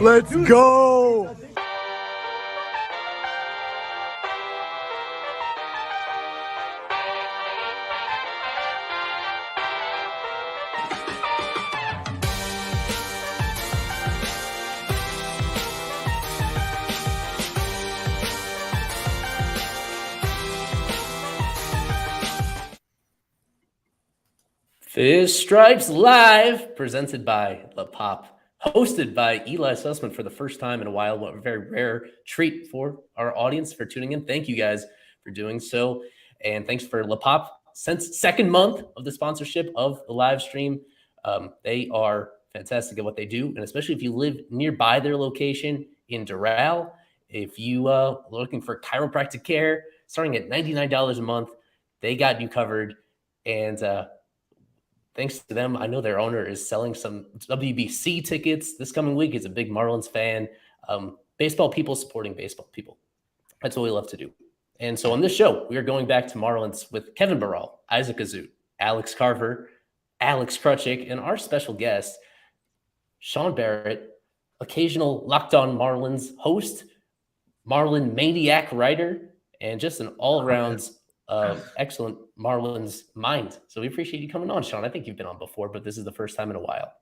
Let's go. Fish Stripes Live, presented by La Pop, hosted by Eli Sussman for the first time in a while. What a very rare treat for our audience for tuning in. Thank you guys for doing so. And thanks for La Pop. Since second month of the sponsorship of the live stream, they are fantastic at what they do. And especially if you live nearby their location in Doral, if you are looking for chiropractic care, starting at $99 a month, they got you covered. And thanks to them, I know their owner is selling some WBC tickets this coming week. He's a big Marlins fan. Baseball people supporting baseball people. That's what we love to do. And so on this show, we are going back to Marlins with Kevin Barral, Isaac Azut, Alex Carver, Alex Krutchik, and our special guest, Sean Barrett, occasional Locked On Marlins host, Marlin maniac writer, and just an all-around excellent Marlins mind. So we appreciate you coming on, Sean. I think you've been on before, but this is the first time in a while.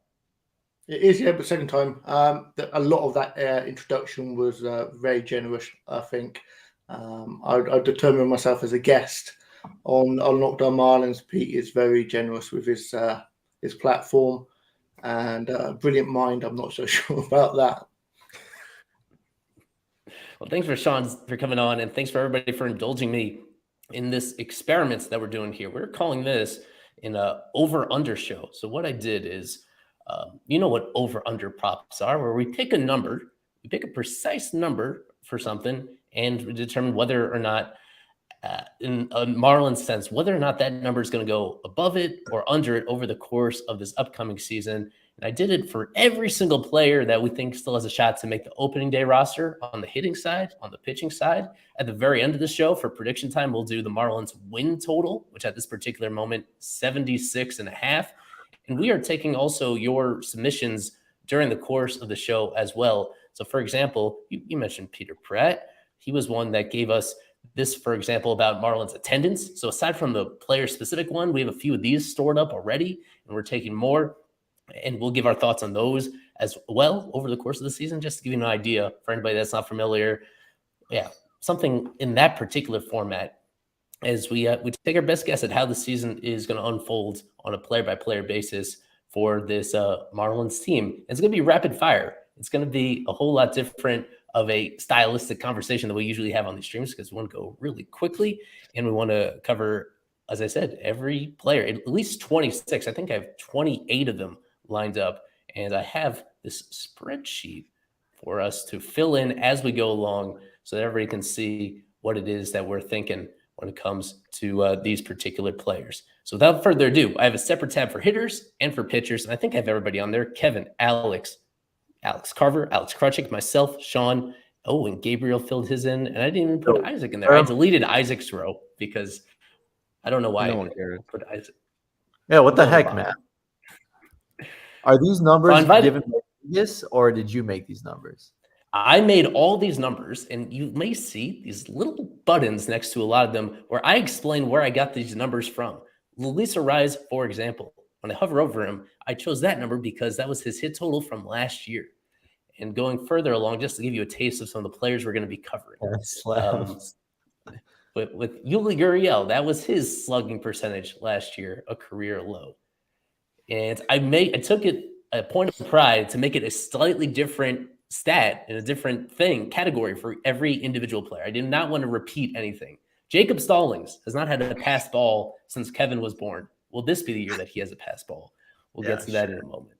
It is, yeah, but second time. A lot of that introduction was very generous, I think. I determined myself as a guest on Locked On Marlins. Pete is very generous with his platform and brilliant mind. I'm not so sure about that. Well, thanks for Sean for coming on, and thanks for everybody for indulging me in this experiment that we're doing here. We're calling this an over-under show. So what I did is, you know what over-under props are, where we pick a number, we pick a precise number for something, and we determine whether or not, in a Marlins sense, whether or not that number is going to go above it or under it over the course of this upcoming season. And I did it for every single player that we think still has a shot to make the opening day roster on the hitting side, on the pitching side. At the very end of the show, for prediction time, we'll do the Marlins win total, which at this particular moment, 76.5. And we are taking also your submissions during the course of the show as well. So, for example, you mentioned Peter Pratt. He was one that gave us this, for example, about Marlins attendance. So aside from the player-specific one, we have a few of these stored up already, and we're taking more. And we'll give our thoughts on those as well over the course of the season, just to give you an idea for anybody that's not familiar. Yeah, something in that particular format as we take our best guess at how the season is going to unfold on a player-by-player basis for this Marlins team. It's going to be rapid fire. It's going to be a whole lot different of a stylistic conversation that we usually have on these streams because we want to go really quickly and we want to cover, as I said, every player, at least 26. I think I have 28 of them lined up, and I have this spreadsheet for us to fill in as we go along so that everybody can see what it is that we're thinking when it comes to these particular players. So without further ado, I have a separate tab for hitters and for pitchers, and I think I have everybody on there. Kevin, Alex Carver, Alex Krutchik, myself, Sean, and Gabriel filled his in, and I didn't even put Isaac in there. I deleted Isaac's row because I don't know why I put Isaac. Yeah, what the heck, man? Are these numbers given by Vegas, or did you make these numbers? I made all these numbers, and you may see these little buttons next to a lot of them where I explain where I got these numbers from. Luis Arraez, for example, when I hover over him, I chose that number because that was his hit total from last year. And going further along, just to give you a taste of some of the players we're going to be covering. With Yuli Gurriel, that was his slugging percentage last year, a career low. And I took it a point of pride to make it a slightly different stat in a different category for every individual player. I did not want to repeat anything. Jacob Stallings has not had a passed ball since Kevin was born. Will this be the year that he has a passed ball? We'll get to that in a moment.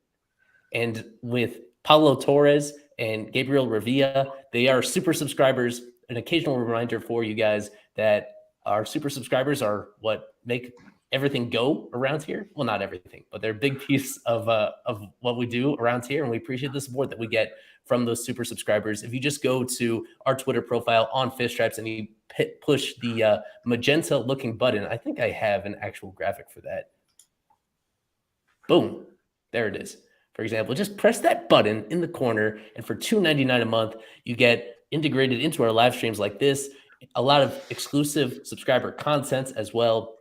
And with Paulo Torres and Gabriel Revilla, they are super subscribers. An occasional reminder for you guys that our super subscribers are what make everything go around here. Well, not everything, but they're a big piece of what we do around here, and we appreciate the support that we get from those super subscribers. If you just go to our Twitter profile on Fish Stripes and you push the magenta-looking button, I think I have an actual graphic for that. Boom. There it is. for example, just press that button in the corner, and for $2.99 a month, you get integrated into our live streams like this, a lot of exclusive subscriber content as well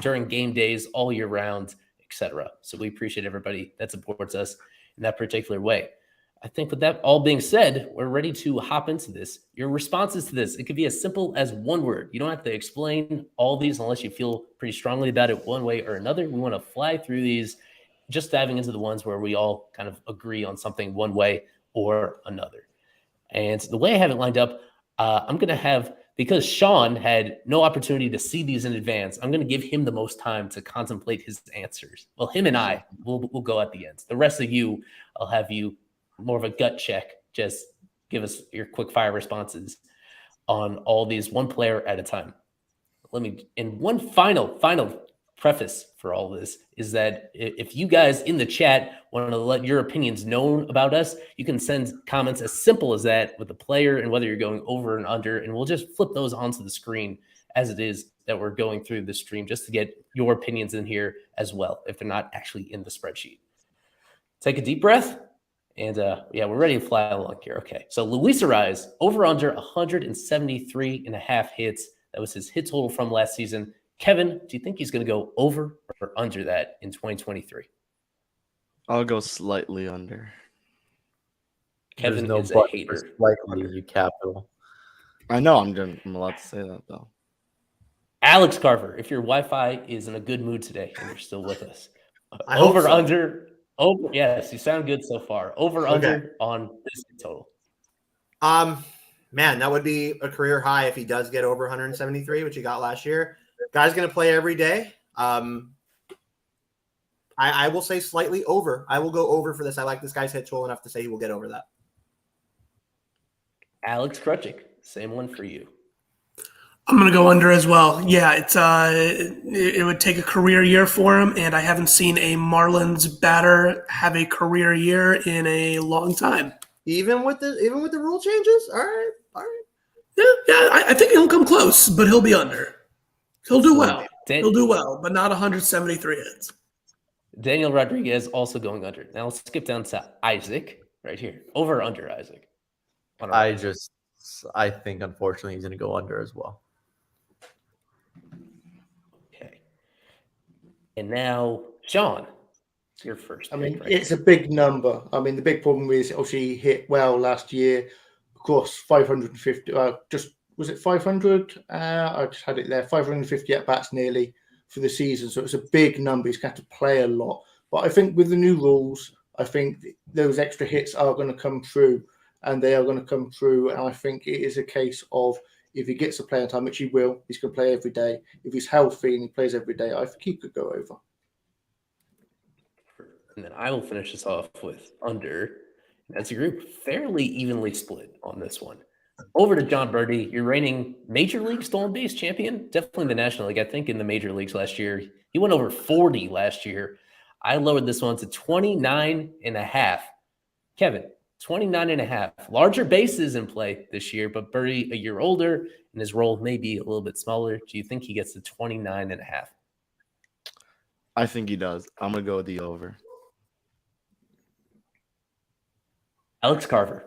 during game days all year round, etc. So we appreciate everybody that supports us in that particular way. I think with that all being said, we're ready to hop into this. Your responses to this, it could be as simple as one word. You don't have to explain all these unless you feel pretty strongly about it one way or another. We want to fly through these, just diving into the ones where we all kind of agree on something one way or another. And the way I have it lined up, I'm going to have, because Sean had no opportunity to see these in advance, I'm going to give him the most time to contemplate his answers. Well, him and I will go at the end. The rest of you, I'll have you more of a gut check. Just give us your quick fire responses on all these, one player at a time. And one final preface for all this is that if you guys in the chat want to let your opinions known about us, you can send comments as simple as that with the player and whether you're going over and under, and we'll just flip those onto the screen as it is that we're going through the stream, just to get your opinions in here as well if they're not actually in the spreadsheet. Take a deep breath. And yeah, we're ready to fly along here. Okay, so Luis Ariz, over under 173.5 hits. That was his hit total from last season. Kevin, do you think he's going to go over or under that in 2023? I'll go slightly under. Kevin is a hater. Slightly, you capital. I know I'm allowed to say that, though. Alex Carver, if your Wi-Fi is in a good mood today and you're still with us. Over, under. Over, yes, you sound good so far. Over, under on this total. Man, that would be a career high if he does get over 173, which he got last year. Guy's going to play every day. I will say slightly over. I will go over for this. I like this guy's hit total enough to say he will get over that. Alex Krutchik, same one for you. I'm going to go under as well. Yeah, it would take a career year for him, and I haven't seen a Marlins batter have a career year in a long time. Even with the rule changes? All right. Yeah, I think he'll come close, but he'll be under. He'll do well. He'll do well, but not 173 hits. Daniel Rodriguez also going under. Now let's skip down to Isaac right here. Over or under, Isaac? I think, unfortunately, he's going to go under as well. Okay. And now, Sean, it's your first. I mean, right it's a big number. I mean, the big problem is obviously he hit well last year. Of course, 550. Was it 500? I just had it there. 550 at bats nearly for the season. So it's a big number. He's got to play a lot. But I think with the new rules, I think those extra hits are going to come through, and they are going to come through. And I think it is a case of if he gets the playing time, which he will, he's going to play every day. If he's healthy and he plays every day, I think he could go over. And then I will finish this off with under. That's a group fairly evenly split on this one. Over to John Birdie, your reigning Major League stolen base champion. Definitely in the National League. I think in the Major Leagues last year, he went over 40 last year. I lowered this one to 29.5. Kevin, 29.5. Larger bases in play this year, but Birdie a year older, and his role may be a little bit smaller. Do you think he gets to 29.5? I think he does. I'm going to go with the over. Alex Carver.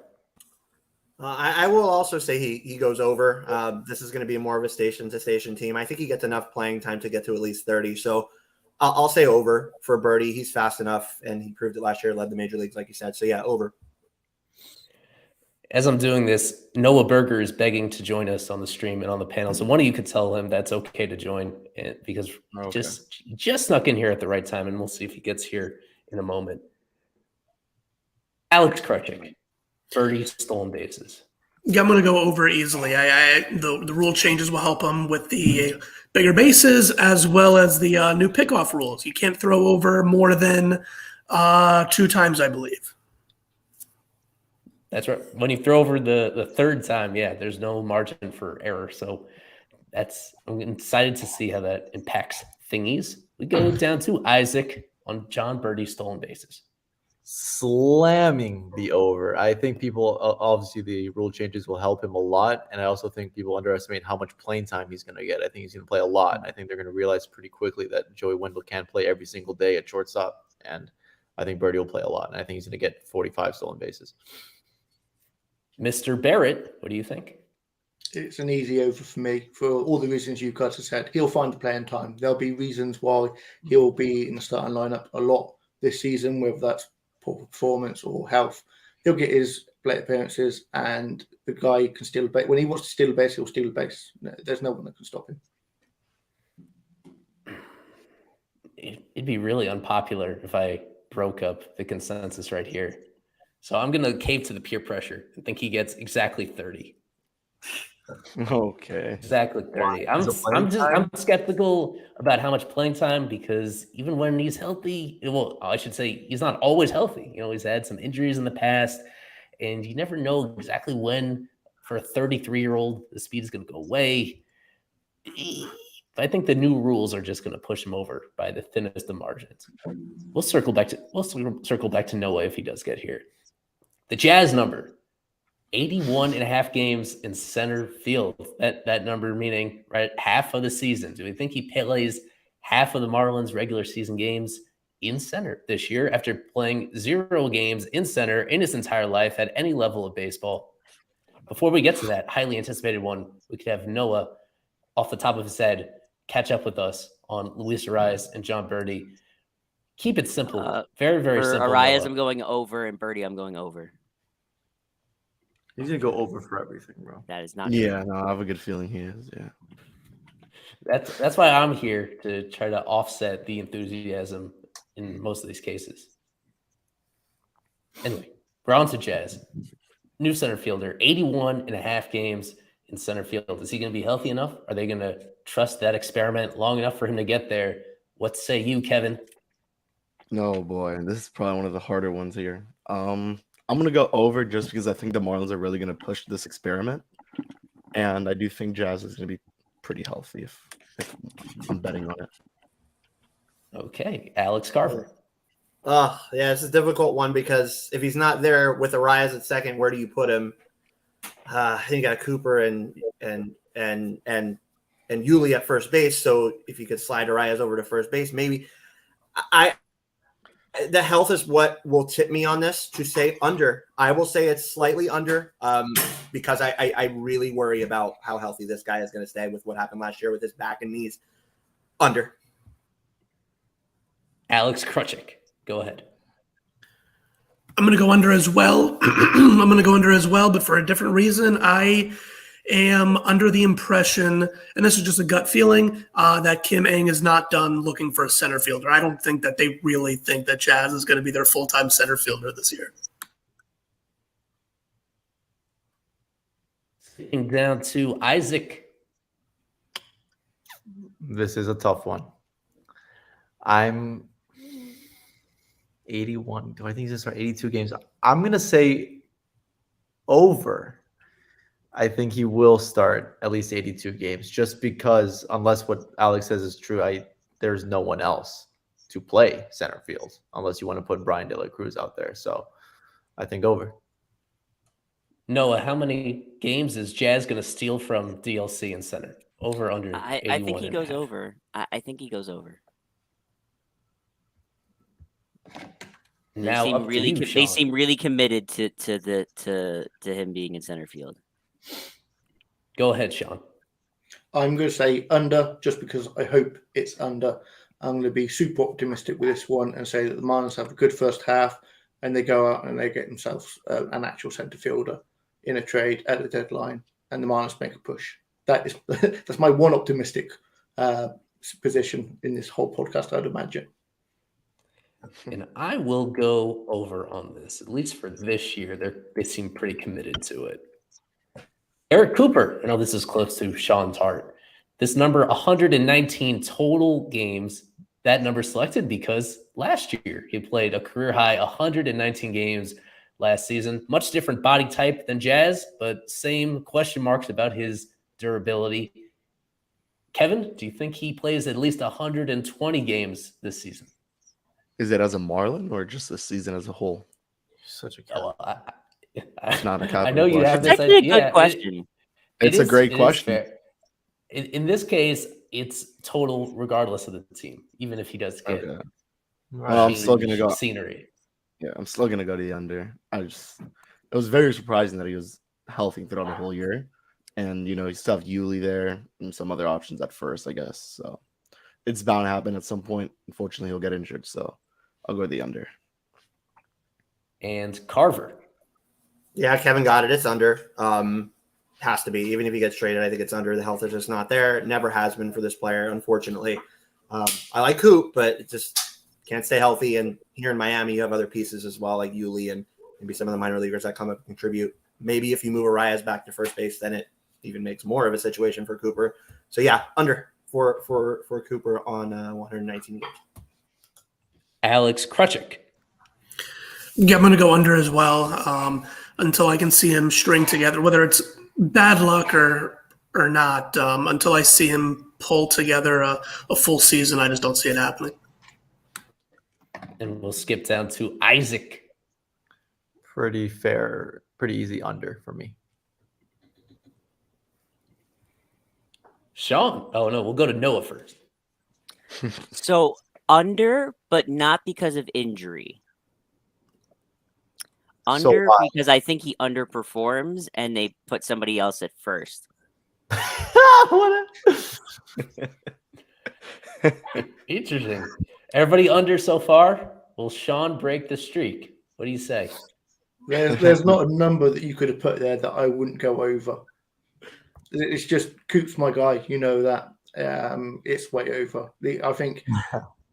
I will also say he goes over. This is going to be more of a station-to-station team. I think he gets enough playing time to get to at least 30. So I'll say over for Birdie. He's fast enough, and he proved it last year, led the major leagues, like you said. So, yeah, over. As I'm doing this, Noah Berger is begging to join us on the stream and on the panel. So one of you could tell him that's okay to join because just snuck in here at the right time, and we'll see if he gets here in a moment. Alex Krutchik, Birdie stolen bases. Yeah, I'm going to go over easily. The rule changes will help him with the bigger bases as well as the new pickoff rules. You can't throw over more than 2 times, I believe. That's right. When you throw over the third time, yeah, there's no margin for error. So I'm excited to see how that impacts thingies. We go down to Isaac on John Birdie stolen bases. Slamming the over. I think people, obviously the rule changes will help him a lot. And I also think people underestimate how much playing time he's going to get. I think he's going to play a lot. And I think they're going to realize pretty quickly that Joey Wendell can't play every single day at shortstop. And I think Birdie will play a lot, and I think he's going to get 45 stolen bases. Mr. Barrett, what do you think? It's an easy over for me for all the reasons you guys have said. He'll find the playing time. There'll be reasons why he'll be in the starting lineup a lot this season, whether that's poor performance or health. He'll get his plate appearances, and the guy can steal a base. When he wants to steal a base, he'll steal a base. There's no one that can stop him. It'd be really unpopular if I broke up the consensus right here. So I'm going to cave to the peer pressure and think he gets exactly 30. Okay. Exactly 30. I'm skeptical about how much playing time, because even when he's healthy, well, I should say he's not always healthy. You know, he's had some injuries in the past, and you never know exactly when, for a 33-year-old, the speed is going to go away. I think the new rules are just going to push him over by the thinnest of margins. We'll circle back to Noah if he does get here. The Jazz number, 81 and a half games in center field. That number meaning right half of the season. Do we think he plays half of the Marlins regular season games in center this year after playing 0 games in center in his entire life at any level of baseball? Before we get to that highly anticipated one, we could have Noah off the top of his head catch up with us on Luis Arias and John Birdie. Keep it simple. Very, very simple. Arias, Noah. I'm going over, and Birdie, I'm going over. He's going to go over for everything, bro. That is not Yeah, true. no, I have a good feeling he is. Yeah. That's why I'm here, to try to offset the enthusiasm in most of these cases. Anyway, we're on to Jazz. New center fielder, 81 and a half games in center field. Is he going to be healthy enough? Are they going to trust that experiment long enough for him to get there? What say you, Kevin? No, boy, this is probably one of the harder ones here. I'm going to go over just because I think the Marlins are really going to push this experiment. And I do think Jazz is going to be pretty healthy if I'm betting on it. Okay, Alex Carver. Yeah, it's a difficult one because if he's not there with Arias at second, where do you put him? I think you got Cooper and Yuli at first base. So if you could slide Arias over to first base, maybe. The health is what will tip me on this to say under. I will say it's slightly under because I really worry about how healthy this guy is going to stay with what happened last year with his back and knees. Under. Alex Krutchik, go ahead. I'm going to go under as well. I'm going to go under as well, but for a different reason. I am under the impression, and this is just a gut feeling, that Kim Ng is not done looking for a center fielder. I don't think that they really think that Jazz is going to be their full-time center fielder this year. Sitting down to Isaac. This is a tough one. I'm 81. Do I think he's going to start 82 games? I'm going to say over. I think he will start at least 82 games just because, unless what Alex says is true, there's no one else to play center field unless you want to put Brian De La Cruz out there. So I think over. Noah, how many games is Jazz going to steal from DLC in center? Over, under? I think he goes over. I think he goes over. Now they seem really committed to him being in center field. Go ahead, Sean. I'm going to say under just because I hope it's under. I'm going to be super optimistic with this one and say that the Marlins have a good first half and they go out and they get themselves an actual centre fielder in a trade at the deadline and the Marlins make a push. That's my one optimistic position in this whole podcast, I'd imagine. And I will go over on this, at least for this year. They seem pretty committed to it. Eric Cooper. I know this is close to Sean's heart. This number, 119 total games. That number selected because last year he played a career high 119 games last season. Much different body type than Jazz, but same question marks about his durability. Kevin, do you think he plays at least 120 games this season? Is it as a Marlin or just the season as a whole? Such a Oh, It's not a capital I know you have question. That's this. actually a good question. It's a great question. In this case, it's total regardless of the team, even if he does get Okay. Well, I'm still gonna Huge go. scenery. Yeah, I'm still gonna go to the under. It was very surprising that he was healthy throughout the whole year, and you still have Yuli there and some other options at first, I guess. So it's bound to happen at some point. Unfortunately, he'll get injured, so I'll go to the under. And Carver. Yeah, Kevin got it. It's under. Has to be. Even if he gets traded, I think it's under. The health is just not there. It never has been for this player, unfortunately. I like Coop, but it just can't stay healthy. And here in Miami, you have other pieces as well, like Yuli and maybe some of the minor leaguers that come up and contribute. Maybe if you move Arias back to first base, then it even makes more of a situation for Cooper. So yeah, under for Cooper on 119 games. Alex Krutchik. Yeah, I'm going to go under as well until I can see him string together, whether it's bad luck or not. Until I see him pull together a full season, I just don't see it happening. And we'll skip down to Isaac. Pretty fair, pretty easy under for me. Sean. Oh, no, we'll go to Noah first. So under, but not because of injury. Under because I think he underperforms and they put somebody else at first. Interesting. Everybody under so far? Will Sean break the streak? What do you say? There's not a number that you could have put there that I wouldn't go over. It's just Coop's my guy. You know that. It's way over. I think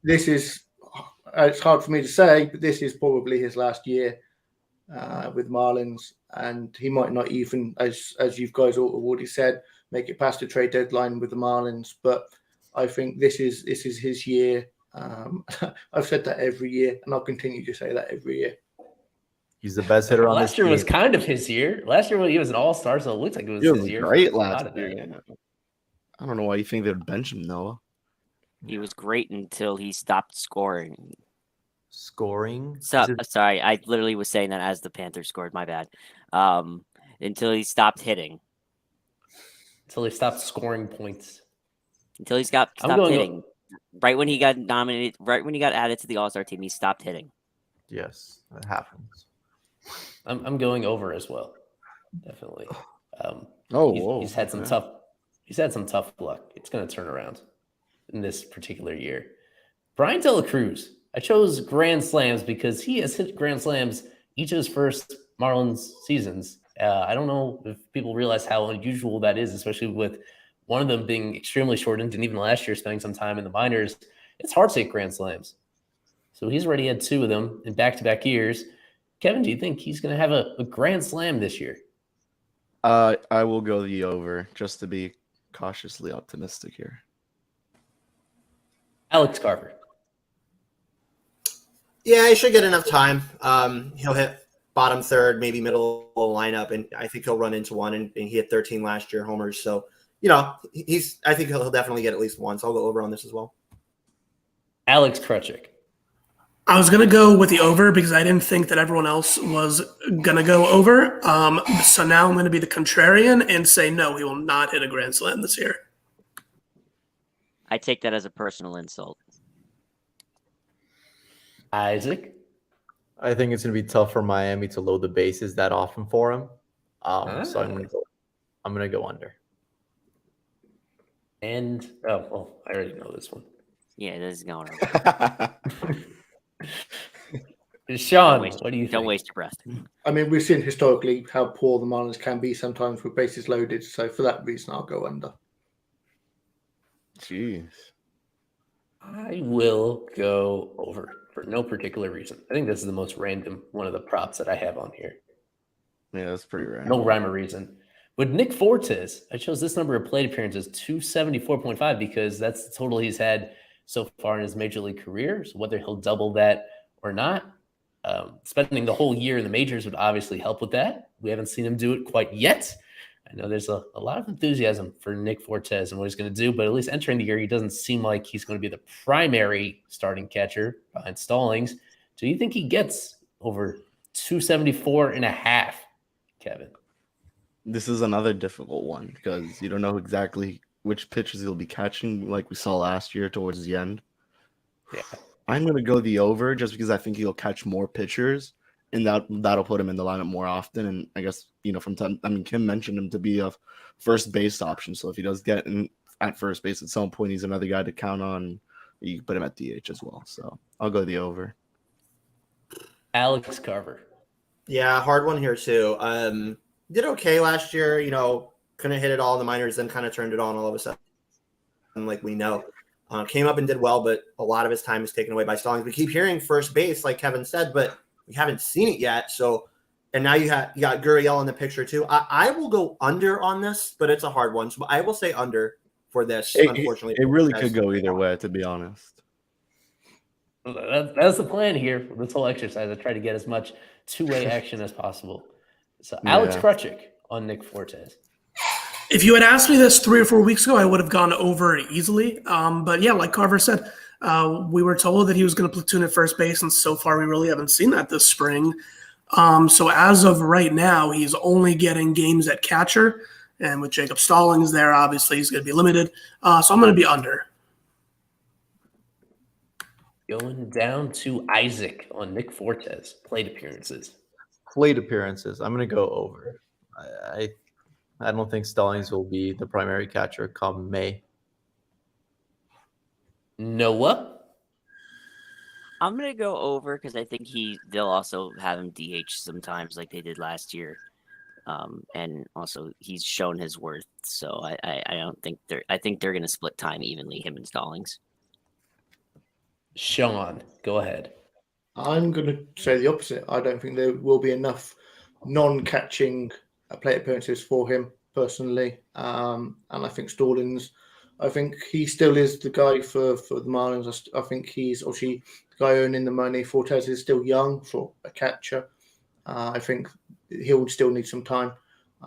this is. It's hard for me to say, but this is probably his last year with Marlins, and he might not even, as you guys already said, make it past the trade deadline with the Marlins. But I think this is his year. I've said that every year, and I'll continue to say that every year. He's the best hitter on this Last year team. was kind of his year. Last year when he was an all-star, so it looks like it was his year. Great last year. I don't know why you think they'd bench him, Noah. He was great until he stopped scoring. Scoring? Sorry, I literally was saying that as the Panthers scored. My bad. Until he stopped hitting. Until he stopped scoring points. Until he stopped hitting. Right when he got nominated, right when he got added to the All-Star team, he stopped hitting. Yes, that happens. I'm going over as well. Definitely. He's had some tough. He's had some tough luck. It's going to turn around in this particular year. Brian De La Cruz. I chose Grand Slams because he has hit Grand Slams each of his first Marlins seasons. I don't know if people realize how unusual that is, especially with one of them being extremely shortened, and even last year spending some time in the minors. It's hard to hit Grand Slams. So he's already had 2 of them in back-to-back years. Kevin, do you think he's going to have a Grand Slam this year? I will go the over just to be cautiously optimistic here. Alex Carver. Yeah, he should get enough time. He'll hit bottom third, maybe middle of the lineup, and I think he'll run into one. And he hit 13 last year, homers. So, I think he'll definitely get at least one. So I'll go over on this as well. Alex Krutchik. I was going to go with the over because I didn't think that everyone else was going to go over. So now I'm going to be the contrarian and say, no, he will not hit a Grand Slam this year. I take that as a personal insult. Isaac. I think it's going to be tough for Miami to load the bases that often for him. So I'm going to go under. And, I already know this one. Yeah, this is going over. Sean, what do you think? Don't waste your breath. I mean, we've seen historically how poor the Marlins can be sometimes with bases loaded. So for that reason, I'll go under. Jeez. I will go over for no particular reason. I think this is the most random one of the props that I have on here. Yeah, that's pretty random. No rhyme or reason. With Nick Fortes, I chose this number of plate appearances, 274.5, because that's the total he's had so far in his major league career. So whether he'll double that or not, spending the whole year in the majors would obviously help with that. We haven't seen him do it quite yet. I know there's a lot of enthusiasm for Nick Fortes and what he's going to do, but at least entering the year, he doesn't seem like he's going to be the primary starting catcher behind Stallings. Do you think he gets over 274.5, Kevin? This is another difficult one because you don't know exactly which pitches he'll be catching like we saw last year towards the end. Yeah. I'm gonna go the over just because I think he'll catch more pitchers, and that'll put him in the lineup more often. And I guess from time, I mean, Kim mentioned him to be a first base option. So if he does get in at first base at some point, he's another guy to count on. You can put him at DH as well. So I'll go the over. Alex Carver. Yeah, hard one here too. Did okay last year, couldn't hit it all in the minors, then kind of turned it on all of a sudden, like we know. Came up and did well, but a lot of his time is taken away by Stallings. We keep hearing first base, like Kevin said, but we haven't seen it yet. So, and now you got Gurriel in the picture too. I will go under on this, but it's a hard one. So I will say under for this, unfortunately. It really could go either way, to be honest. That's the plan here for this whole exercise. I try to get as much two-way action as possible. So Alex Krutchik on Nick Fortes. If you had asked me this 3 or 4 weeks ago, I would have gone over easily. But yeah, like Carver said, we were told that he was going to platoon at first base, and so far we really haven't seen that this spring. So as of right now, he's only getting games at catcher, and with Jacob Stallings there, obviously he's going to be limited. So I'm going to be under. Going down to Isaac on Nick Fortes. Plate appearances. I'm going to go over. I don't think Stallings will be the primary catcher come May. Noah? I'm going to go over because I think they'll also have him DH sometimes like they did last year. And also he's shown his worth. So I think they're going to split time evenly, him and Stallings. Sean, go ahead. I'm going to say the opposite. I don't think there will be enough non-catching plate appearances for him personally. And I think Stallings, I think he still is the guy for the Marlins. I think he's obviously the guy earning the money. Fortes is still young for a catcher. I think he'll still need some time.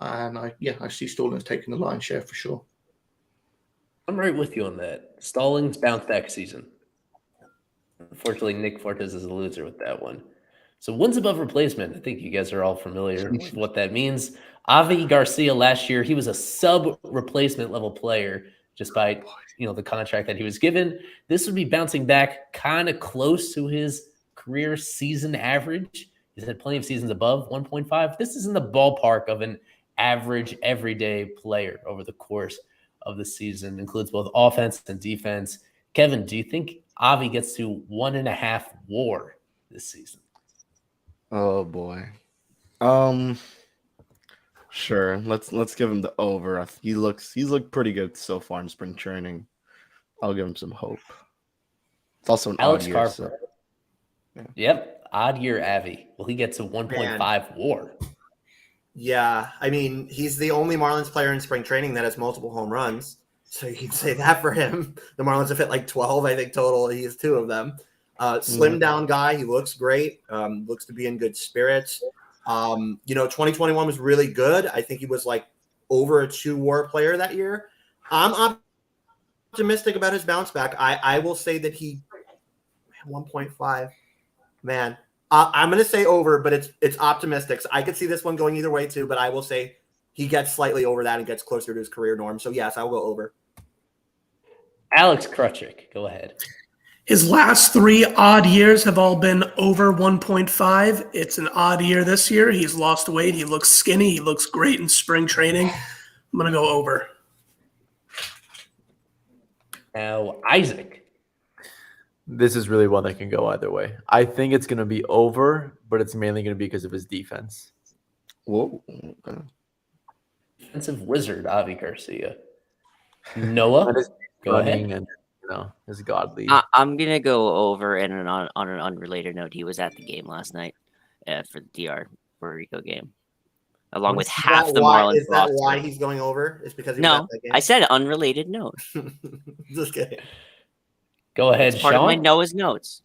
And I see Stallings taking the lion's share for sure. I'm right with you on that. Stallings bounce back season. Unfortunately, Nick Fortes is a loser with that one. So wins above replacement. I think you guys are all familiar with what that means. Avi Garcia last year, he was a sub-replacement level player just by the contract that he was given. This would be bouncing back kind of close to his career season average. He's had plenty of seasons above 1.5. This is in the ballpark of an average everyday player over the course of the season. Includes both offense and defense. Kevin, do you think Avi gets to 1.5 WAR this season? Oh boy. Sure. Let's give him the over. He's looked pretty good so far in spring training. I'll give him some hope. It's also an Alex odd year. Carper. So, yeah. Yep. Odd year Avi. Will he get to 1.5 WAR? Yeah. I mean, he's the only Marlins player in spring training that has multiple home runs. So you can say that for him. The Marlins have hit like 12, I think, total. He has 2 of them. Slim down guy. He looks great. Looks to be in good spirits. 2021 was really good. I think he was like over a 2 WAR player that year. I'm optimistic about his bounce back. I will say that 1.5. Man, I'm going to say over, but it's optimistic. So I could see this one going either way too, but I will say he gets slightly over that and gets closer to his career norm. So yes, I'll go over. Alex Krutchik, go ahead. His last 3 odd years have all been over 1.5. It's an odd year this year. He's lost weight. He looks skinny. He looks great in spring training. I'm going to go over. Now, Isaac. This is really one that can go either way. I think it's going to be over, but it's mainly going to be because of his defense. Whoa. Defensive wizard, Avi Garcia. Noah, go ahead. And, his godly. I'm going to go over, and on an unrelated note, he was at the game last night for the DR Puerto Rico game, along with half the Marlins. Is that why he's going over? Is because he was at that game? I said unrelated note. Just kidding. Go ahead, it's part Sean. of my Noah's notes.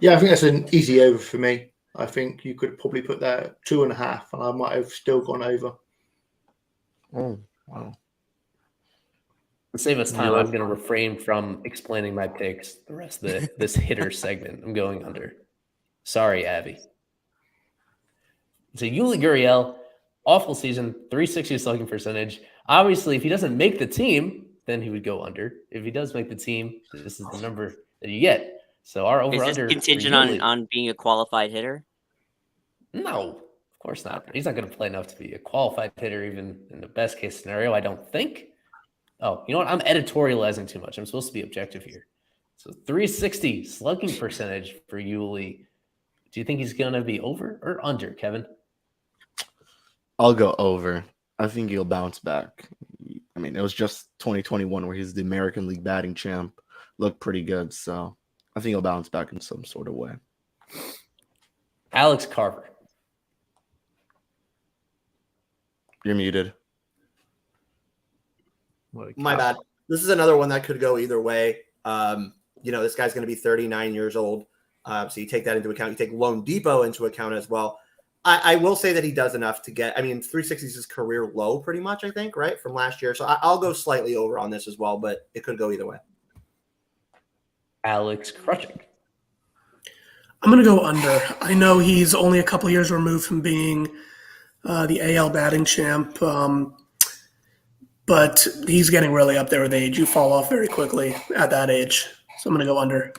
Yeah, I think that's an easy over for me. I think you could probably put that at 2.5, and I might have still gone over. Oh, wow. To save us time, I'm going to refrain from explaining my picks the rest of this hitter segment. I'm going under. Sorry, Abby. So Yuli Gurriel, awful season, 360 slugging percentage. Obviously, if he doesn't make the team, then he would go under. If he does make the team, this is the number that you get. So our Is over this under contingent on being a qualified hitter? No, of course not. He's not going to play enough to be a qualified hitter, even in the best case scenario. I don't think. Oh, you know what? I'm editorializing too much. I'm supposed to be objective here. So 360 slugging percentage for Yuli. Do you think he's going to be over or under, Kevin? I'll go over. I think he'll bounce back. I mean, it was just 2021 where he's the American League batting champ. Looked pretty good, so I think he'll bounce back in some sort of way. Alex Carver. You're muted. My bad. This is another one that could go either way. This guy's going to be 39 years old. So you take that into account. You take Lone Depot into account as well. I will say that he does enough to get, 360 is his career low pretty much, I think, right, from last year. So I'll go slightly over on this as well, but it could go either way. Alex Krutchik. I'm going to go under. I know he's only a couple years removed from being the AL batting champ, but he's getting really up there with age. You fall off very quickly at that age. So I'm going to go under.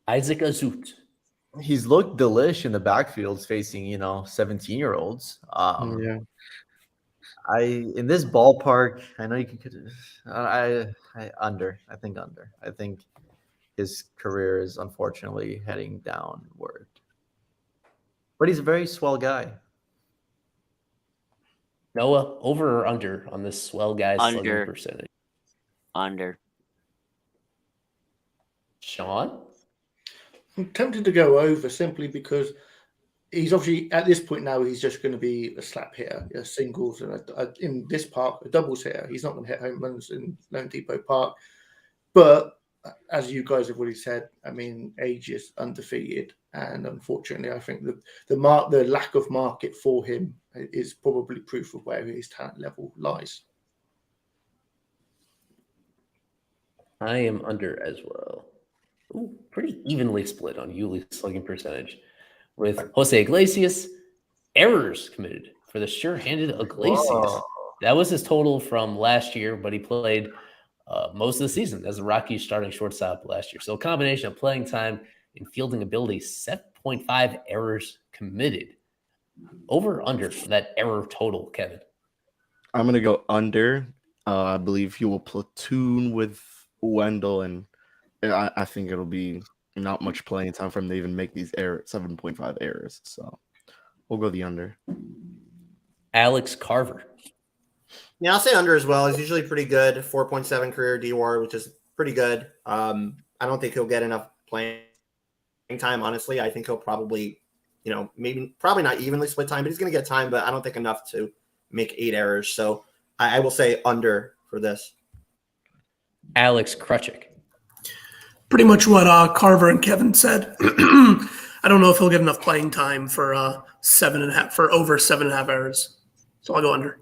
Isaac Azut. He's looked delish in the backfields facing, 17-year-olds. Yeah. In this ballpark, I know you can. I under. I think under. I think his career is unfortunately heading downward. But he's a very swell guy. Noah, over or under on this swell guy's slugging Under. percentage? Under. Sean? I'm tempted to go over simply because he's obviously at this point now he's just going to be a slap hitter, singles, and in this park a doubles hitter. He's not going to hit home runs in Lone Depot Park. But as you guys have already said, age is undefeated, and unfortunately, I think the lack of market for him is probably proof of where his talent level lies. I am under as well. Ooh, pretty evenly split on Yuli's slugging percentage, with Jose Iglesias errors committed for the sure-handed Iglesias. Whoa. That was his total from last year, but he played most of the season as a Rockies starting shortstop last year. So a combination of playing time and fielding ability, 7.5 errors committed. Over or under for that error total, Kevin? I'm going to go under. I believe he will platoon with Wendell, and I think it'll be not much playing time for him to even make these 7.5 errors. So we'll go the under. Alex Carver. Yeah, I'll say under as well. He's usually pretty good. 4.7 career DWAR, which is pretty good. I don't think he'll get enough playing time, honestly. I think he'll probably, probably not evenly split time, but he's going to get time, but I don't think enough to make 8 errors. So I will say under for this. Alex Krutchik. Pretty much what Carver and Kevin said. I don't know if he'll get enough playing time for over 7.5 errors. So I'll go under.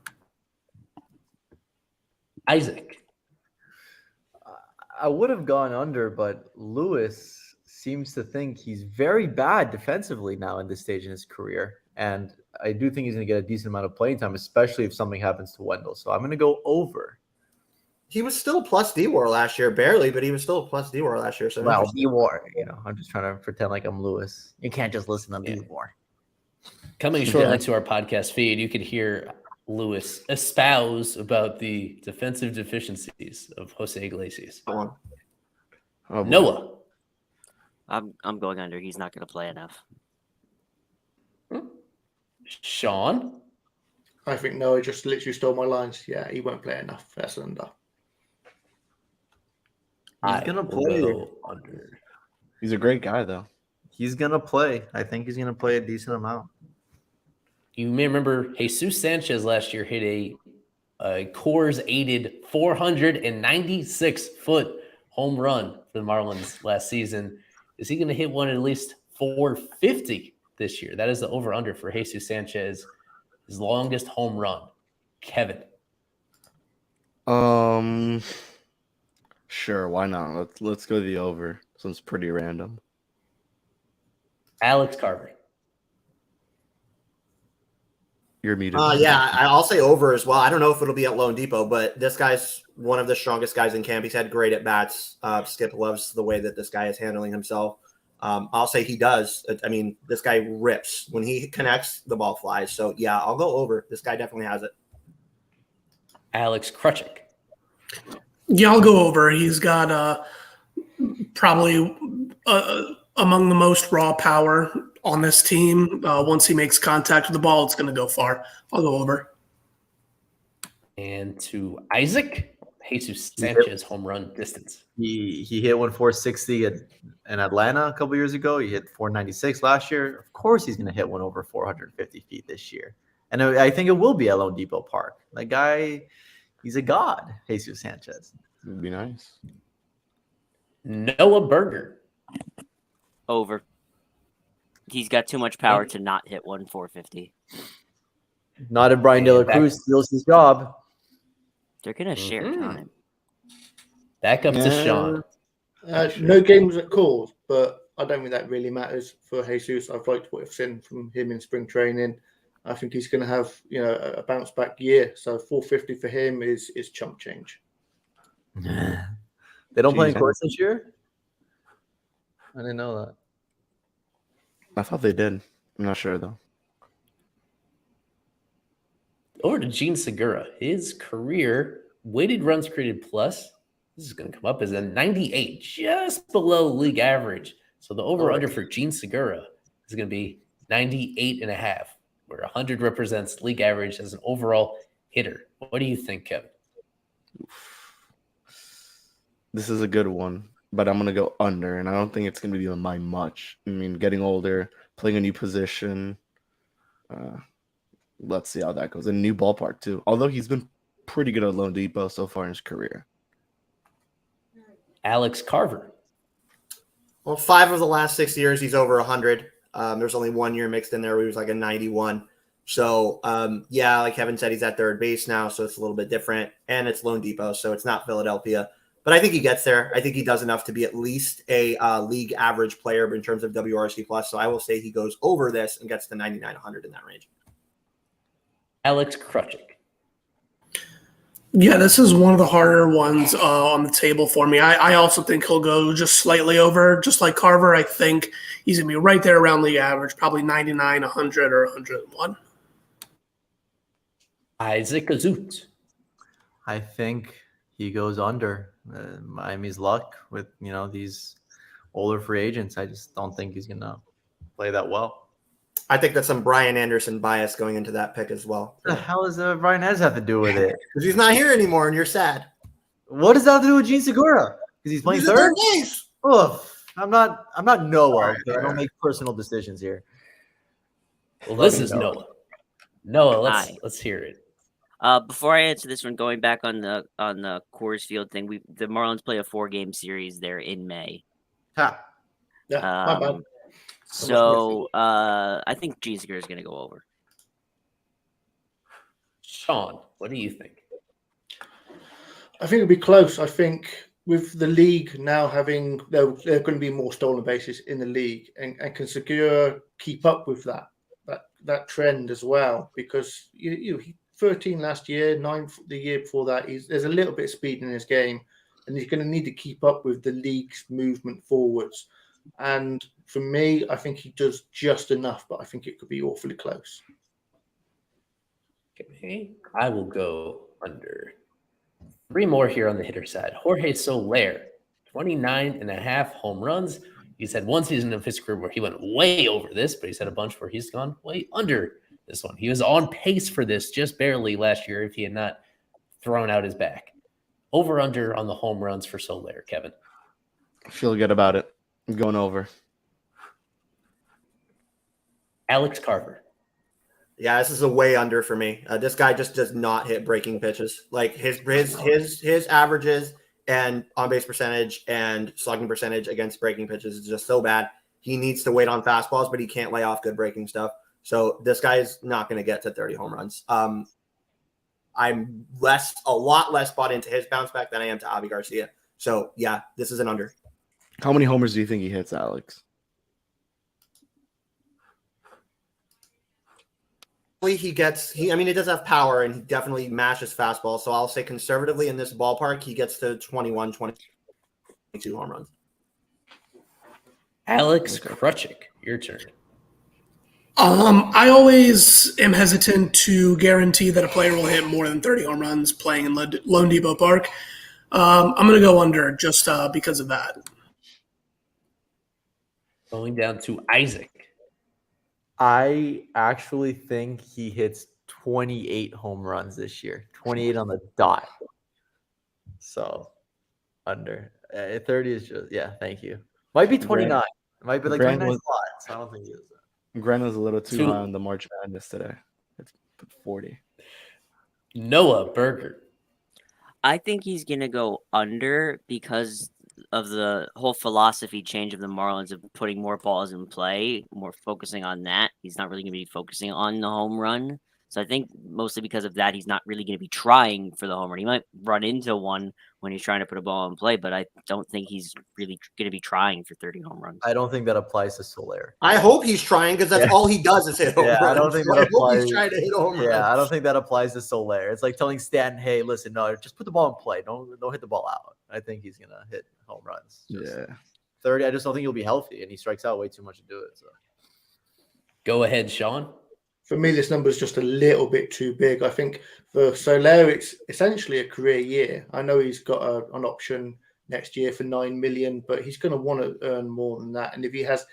Isaac. I would have gone under, but Lewis seems to think he's very bad defensively now in this stage in his career. And I do think he's going to get a decent amount of playing time, especially if something happens to Wendell. So I'm going to go over. He was still plus DWAR last year, barely, but he was still plus DWAR last year. So well, DWAR, I'm just trying to pretend like I'm Lewis. You can't just listen to DWAR. Coming shortly to our podcast feed, you could hear Lewis espouse about the defensive deficiencies of Jose Iglesias. Oh, Noah. I'm going under. He's not going to play enough. Sean. I think Noah just literally stole my lines. Yeah, he won't play enough. That's under. He's going to play. Under. He's a great guy, though. He's going to play. I think he's going to play a decent amount. You may remember Jesus Sanchez last year hit a Coors-aided 496-foot home run for the Marlins last season. Is he going to hit one at least 450 this year? That is the over-under for Jesus Sanchez, his longest home run. Kevin. Sure, why not? Let's go the over. Sounds pretty random. Alex Carver. You're muted. I'll say over as well. I don't know if it'll be at Lone Depot, but this guy's one of the strongest guys in camp. He's had great at bats. Skip loves the way that this guy is handling himself. I'll say he does. I mean, this guy rips. When he connects, the ball flies. So, yeah, I'll go over. This guy definitely has it. Alex Krutchik. Yeah, I'll go over. He's got probably among the most raw power on this team. Once he makes contact with the ball, it's going to go far. I'll go over. And to Isaac, Jesus Sanchez home run distance. He hit one 460 in Atlanta a couple years ago. He hit 496 last year. Of course, he's going to hit one over 450 feet this year. And I think it will be at Lone Depot Park. That guy, he's a god, Jesus Sanchez. It'd be nice. Noah Berger. Over. He's got too much power to not hit 450. Not if Brian De La Cruz steals his job. They're going to share time. Back up to Sean. No games at calls, but I don't think that really matters for Jesus. I've liked what I've seen from him in spring training. I think he's going to have a bounce back year. So 450 for him is chump change. They don't play in course this year? I didn't know that. I thought they did. I'm not sure though. Over to Gene Segura. His career weighted runs created plus. This is going to come up as a 98, just below league average. So the over-under for Gene Segura is going to be 98.5, where 100 represents league average as an overall hitter. What do you think, Kevin? This is a good one, but I'm going to go under, and I don't think it's going to be by much. I mean, getting older, playing a new position. Let's see how that goes. A new ballpark, too. Although he's been pretty good at Lone Depot so far in his career. Alex Carver. Well, 5 of the last 6 years, he's over 100. There's only 1 year mixed in there where he was like a 91. So, like Kevin said, he's at third base now, so it's a little bit different. And it's Lone Depot, so it's not Philadelphia. But I think he gets there. I think he does enough to be at least a league average player in terms of WRC+. So I will say he goes over this and gets to 99, 100 in that range. Alex Krutchik. Yeah, this is one of the harder ones on the table for me. I also think he'll go just slightly over. Just like Carver, I think he's going to be right there around league average, probably 99, 100, or 101. Isaac Azut. I think he goes under. Miami's luck with, these older free agents. I just don't think he's going to play that well. I think that's some Brian Anderson bias going into that pick as well. What the hell does Brian Hayes have to do with it? Because he's not here anymore and you're sad. What does that have to do with Gene Segura? Because he's playing third? Oh, I'm not Noah. Okay? I don't make personal decisions here. Well, this is Noah. Noah, let's hear it. Before I answer this one, going back on the Coors Field thing, the Marlins play a 4-game series there in May. Yeah, my bad. So I think Gene Segura is going to go over. Sean, what do you think? I think it'll be close. I think with the league now having, there are going to be more stolen bases in the league, and can Segura keep up with that trend as well? Because he 13 last year, 9 the year before that. There's a little bit of speed in his game, and he's going to need to keep up with the league's movement forwards. And for me, I think he does just enough, but I think it could be awfully close. Okay, I will go under. 3 more here on the hitter side. Jorge Soler, 29.5 home runs. He's had 1 season of his career where he went way over this, but he's had a bunch where he's gone way under this one. He was on pace for this just barely last year if he had not thrown out his back. Over under on the home runs for Soler, Kevin. I feel good about it. I'm going over. Alex Carver. Yeah, this is a way under for me. This guy just does not hit breaking pitches. Like his averages and on base percentage and slugging percentage against breaking pitches is just so bad. He needs to wait on fastballs, but he can't lay off good breaking stuff. So this guy is not going to get to 30 home runs. I'm a lot less bought into his bounce back than I am to Avi Garcia. So yeah, this is an under. How many homers do you think he hits, Alex? he does have power and he definitely mashes fastball. So I'll say conservatively in this ballpark, he gets to 21, 22 home runs. Alex Krutchik, your turn. I always am hesitant to guarantee that a player will hit more than 30 home runs playing in Lone Depot Park. I'm going to go under just because of that. Going down to Isaac. I actually think he hits 28 home runs this year, 28 on the dot. So under 30 is just thank you. Might be 29. It might be like 29 slots. I don't think he is. Grant was a little too high on the March Madness today. It's 40. Noah Berger. I think he's gonna go under because of the whole philosophy change of the Marlins of putting more balls in play, more focusing on that. He's not really gonna be focusing on the home run. So I think mostly because of that, he's not really going to be trying for the home run. He might run into one when he's trying to put a ball in play, but I don't think he's really going to be trying for 30 home runs. I don't think that applies to Soler. I hope he's trying because that's all he does is hit home runs. I don't think that I hope applies. he's trying to hit home runs. Yeah, I don't think that applies to Soler. It's like telling Stanton, "Hey, listen, no, just put the ball in play. Don't hit the ball out." I think he's gonna hit home runs. Just 30. I just don't think he'll be healthy, and he strikes out way too much to do it. So, go ahead, Sean. For me, this number is just a little bit too big. I think for Soler, it's essentially a career year. I know he's got an option next year for $9 million, but he's going to want to earn more than that. And if he has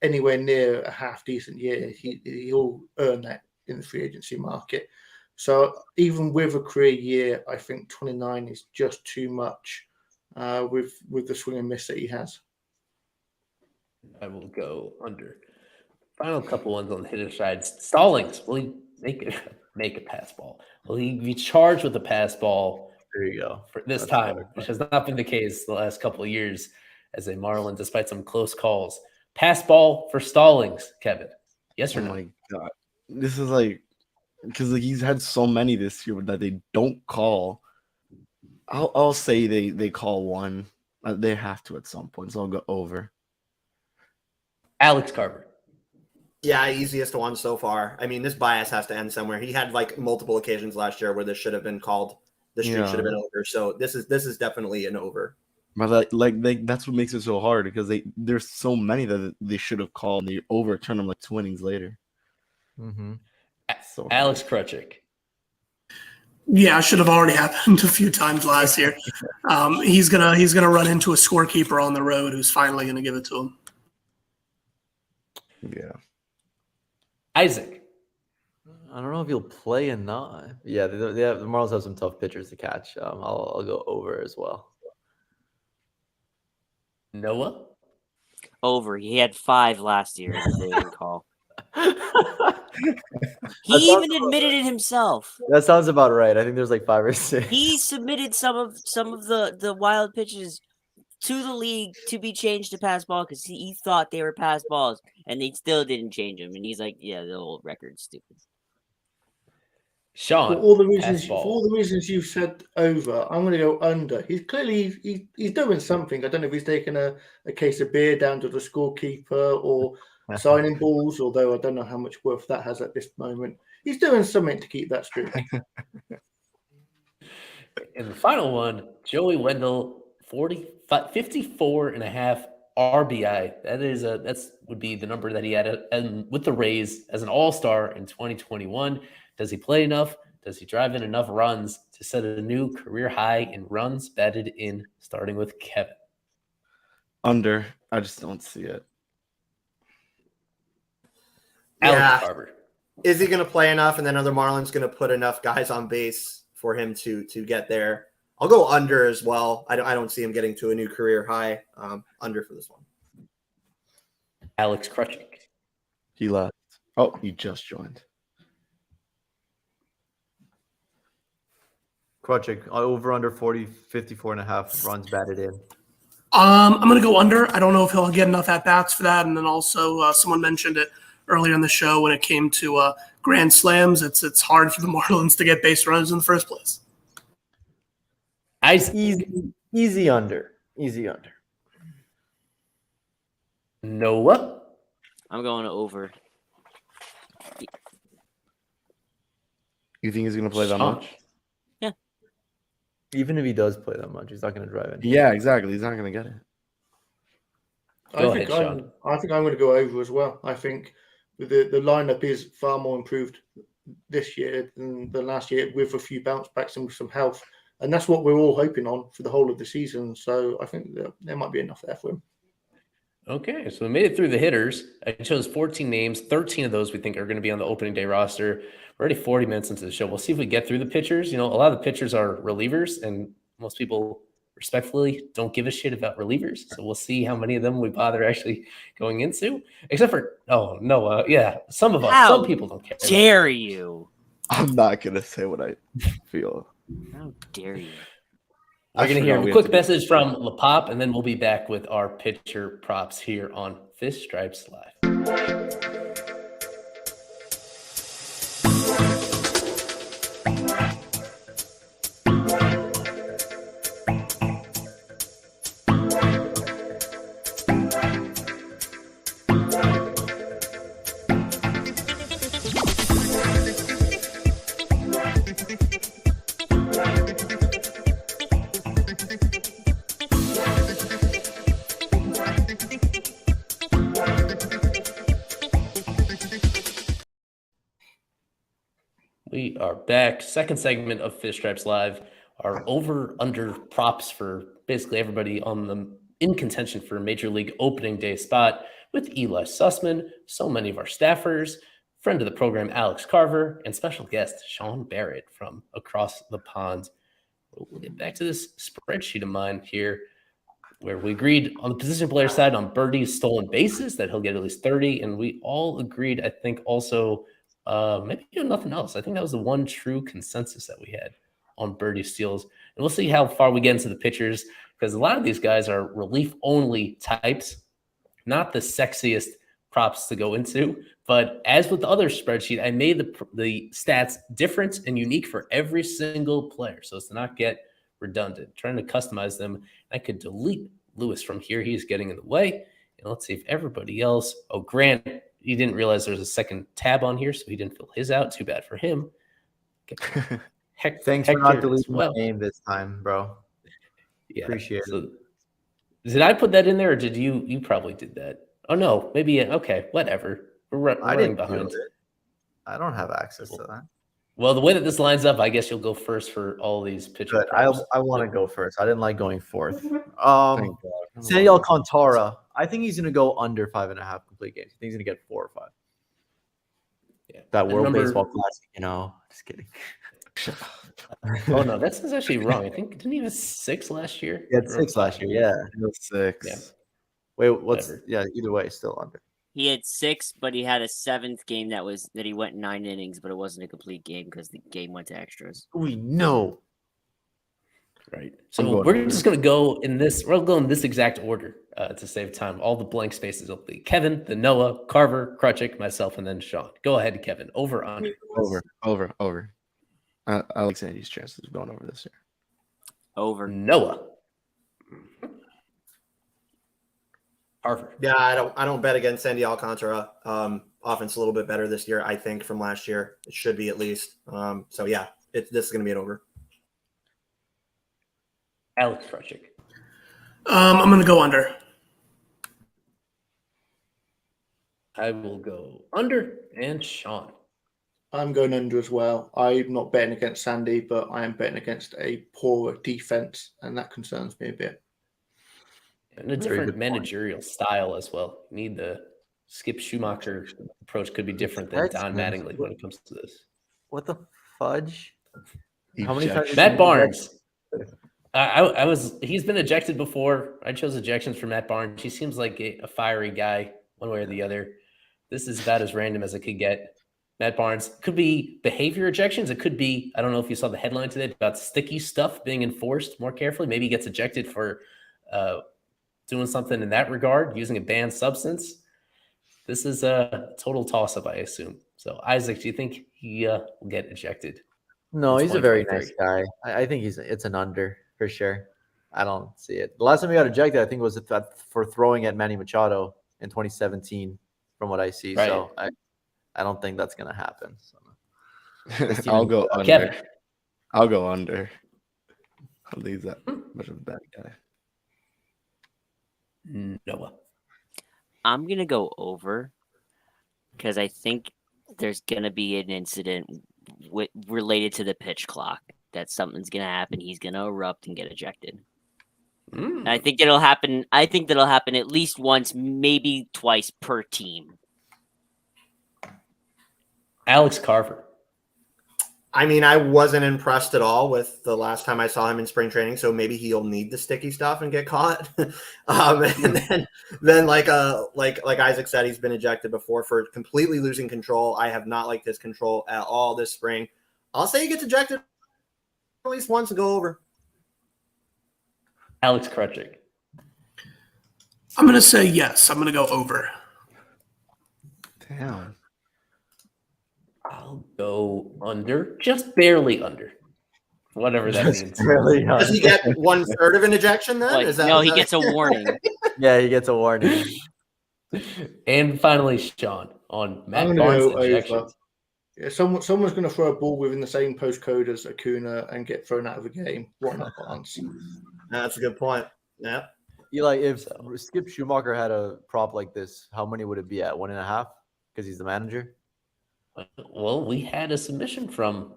anywhere near a half decent year, he'll earn that in the free agency market. So even with a career year, I think 29 is just too much with the swing and miss that he has. I will go under. Final couple ones on the hitter side. Stallings, will he make a pass ball? Will he be charged with a pass ball? there you go. For this time, which has not been the case the last couple of years as a Marlin, despite some close calls. Pass ball for Stallings, Kevin. Yes or no? Oh my God. This is like, because he's had so many this year that they don't call. I'll say they call one. They have to at some point, so I'll go over. Alex Carver. Yeah, easiest one so far. I mean, this bias has to end somewhere. He had like multiple occasions last year where this should have been called. The streak should have been over. So this is definitely an over. But that's what makes it so hard because there's so many that they should have called and they overturn them like 2 innings later. Mm-hmm. So Alex Krutchik. Yeah, should have already happened a few times last year. He's gonna run into a scorekeeper on the road who's finally gonna give it to him. Yeah. Isaac. I don't know if he'll play or not. Yeah, the Marlins have some tough pitchers to catch. I'll go over as well. Noah. Over. He had 5 last year that they didn't call. He That even sounds admitted it himself. That sounds about right. I think there's like 5 or 6. He submitted some of the wild pitches to the league to be changed to pass ball because he thought they were pass balls, and they still didn't change them. And he's like, "Yeah, the old record's stupid." Sean. For all the reasons you've said over, I'm going to go under. He's clearly he's doing something. I don't know if he's taking a case of beer down to the scorekeeper or signing balls, although I don't know how much worth that has at this moment. He's doing something to keep that streak. And the final one, Joey Wendell, 54 and a half RBI. That's would be the number that he had with the Rays as an all-star in 2021. Does he play enough? Does he drive in enough runs to set a new career high in runs batted in, starting with Kevin? Under. I just don't see it. Alex Carver. Is he going to play enough? And then are the Marlins going to put enough guys on base for him to get there? I'll go under as well. I don't see him getting to a new career high. Under for this one. Alex Krutchik. He left. Oh, he just joined. Krutchik, over under 54 and a half runs batted in. I'm going to go under. I don't know if he'll get enough at-bats for that. And then also someone mentioned it earlier in the show when it came to grand slams. It's hard for the Marlins to get base runners in the first place. Easy under. Noah. I'm going over. You think he's going to play that Sean. much? Even if he does play that much, he's not going to drive in. Yeah, exactly. He's not going to get it. Go ahead, Sean. I think I'm going to go over as well. I think the lineup is far more improved this year than last year, with a few bounce backs and with some health, and that's what we're all hoping on for the whole of the season. So I think that there might be enough there for him. Okay, so we made it through the hitters. I chose 14 names. 13 of those we think are going to be on the opening day roster. We're already 40 minutes into the show. We'll see if we get through the pitchers. You know, a lot of the pitchers are relievers, and most people respectfully don't give a shit about relievers. So we'll see how many of them we bother actually going into. Except for, some of us, How some people don't care. Dare you? I'm not going to say what I feel. How dare you? We're going to hear forgot a we have quick to do- message from LaPop, and then we'll be back with our pitcher props here on Fish Stripes Live. We are back. Second segment of Fish Stripes Live. Our over-under props for basically everybody on the in contention for a Major League opening day spot with Eli Sussman, so many of our staffers, friend of the program Alex Carver, and special guest Sean Barrett from across the pond. We'll get back to this spreadsheet of mine here, where we agreed on the position player side on Birdie's stolen bases that he'll get at least 30, and we all agreed, I think, also maybe nothing else. I think that was the one true consensus that we had on Birdie steals. And we'll see how far we get into the pitchers, because a lot of these guys are relief-only types, not the sexiest props to go into. But as with the other spreadsheet, I made the stats different and unique for every single player, so as to not get redundant. Trying to customize them. I could delete Lewis from here. He's getting in the way. And let's see if everybody else. Oh, Grant, he didn't realize there was a second tab on here, so he didn't fill his out. Too bad for him. Thanks for not Hector as deleting well. my name this time, bro. Yeah, Appreciate it. Did I put that in there, or did you? You probably did that. Oh no, maybe. Okay, whatever. We're I running didn't behind. do it. I don't have access to that. Well, the way that this lines up, I guess you'll go first for all these pitcher Good. props. I want to go first. I didn't like going fourth. Thank God. Sandy Alcantara. I think he's going to go under 5.5 complete games. I think he's going to get 4 or 5. Yeah. That And World number- Baseball Classic, just kidding. Oh no, that's actually wrong. I think didn't he have 6 last year? He had 6 last year. Yeah. No 6. Yeah. Wait, what's? Whatever. Yeah. Either way, still under. He had 6, but he had a 7th game that he went 9 innings, but it wasn't a complete game because the game went to extras. We know. Right. I'm So going we're under. just going to go in this. We'll go in this exact order to save time. All the blank spaces will be Kevin, then Noah, Carver, Krutchik, myself, and then Sean. Go ahead, Kevin. Over, under. Over. I like Sandy's chances of going over this year. Over. Noah. Carver. Yeah, I don't bet against Sandy Alcantara. Offense a little bit better this year, I think, from last year. It should be at least. So yeah, this is going to be an over. Alex Krutchik. I'm going to go under. I will go under, and Sean. I'm going under as well. I'm not betting against Sandy, but I am betting against a poor defense, and that concerns me a bit. And a Very different good point. managerial style as well. You need the Skip Schumacher approach could be different than Don That's- Mattingly when it comes to this. What the fudge? How many times? Ejection. Matt Barnes. He's been ejected before. I chose ejections for Matt Barnes. He seems like a fiery guy, one way or the other. This is about as random as it could get. Matt Barnes could be behavior ejections. It could be, I don't know if you saw the headline today about sticky stuff being enforced more carefully. Maybe he gets ejected for doing something in that regard, using a banned substance. This is a total toss-up, I assume. So, Isaac, do you think he will get ejected? No, in he's a very 2023? nice guy. I think it's an under for sure. I don't see it. The last time he got ejected, I think, was for throwing at Manny Machado in 2017, from what I see. Right. So I don't think that's going to happen. So. This team I'll is- go under. Kevin. I'll go under. I don't think he's that much of a bad guy. Noah. I'm gonna go over because I think there's gonna be an incident related to the pitch clock that something's gonna happen. He's gonna erupt and get ejected. Mm. And I think it'll happen. I think that'll happen at least once, maybe twice per team. Alex Carver. I mean, I wasn't impressed at all with the last time I saw him in spring training, so maybe he'll need the sticky stuff and get caught. And then like Isaac said, he's been ejected before for completely losing control. I have not liked his control at all this spring. I'll say he gets ejected at least once and go over. Alex Krutchik. I'm going to say yes. I'm going to go over. Damn. I'll go under, just barely under. Whatever that Just means. barely Does he under. get 1/3 of an ejection then? Like, no, he gets a warning. Yeah, he gets a warning. And finally, Sean on Matt I'm Barnes going to go over. ejections. Yeah, someone's going to throw a ball within the same postcode as Acuna and get thrown out of the game. Why not Barnes? That's a good point. Yeah. Eli, if Skip Schumacher had a prop like this, how many would it be at? 1.5? Because he's the manager? Well, we had a submission from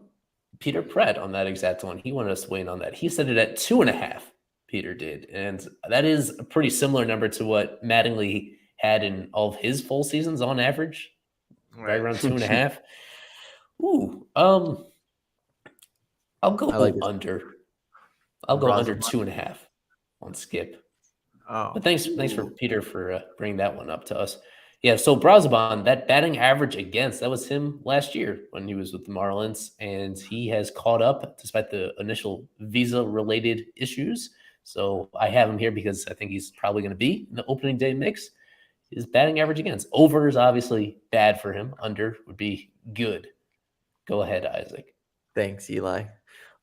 Peter Pratt on that exact one. He wanted us to weigh in on that. He said it at 2.5. Peter did, and that is a pretty similar number to what Mattingly had in all of his full seasons on average, right around 2.5. Ooh, I'll go I like this. under. I'll go under Braziman. 2.5 on Skip. Oh. But thanks for Peter for bringing that one up to us. Yeah, so Braziman, that batting average against, that was him last year when he was with the Marlins, and he has caught up despite the initial visa-related issues. So I have him here because I think he's probably going to be in the opening day mix. His batting average against. Over is obviously bad for him. Under would be good. Go ahead, Isaac. Thanks, Eli.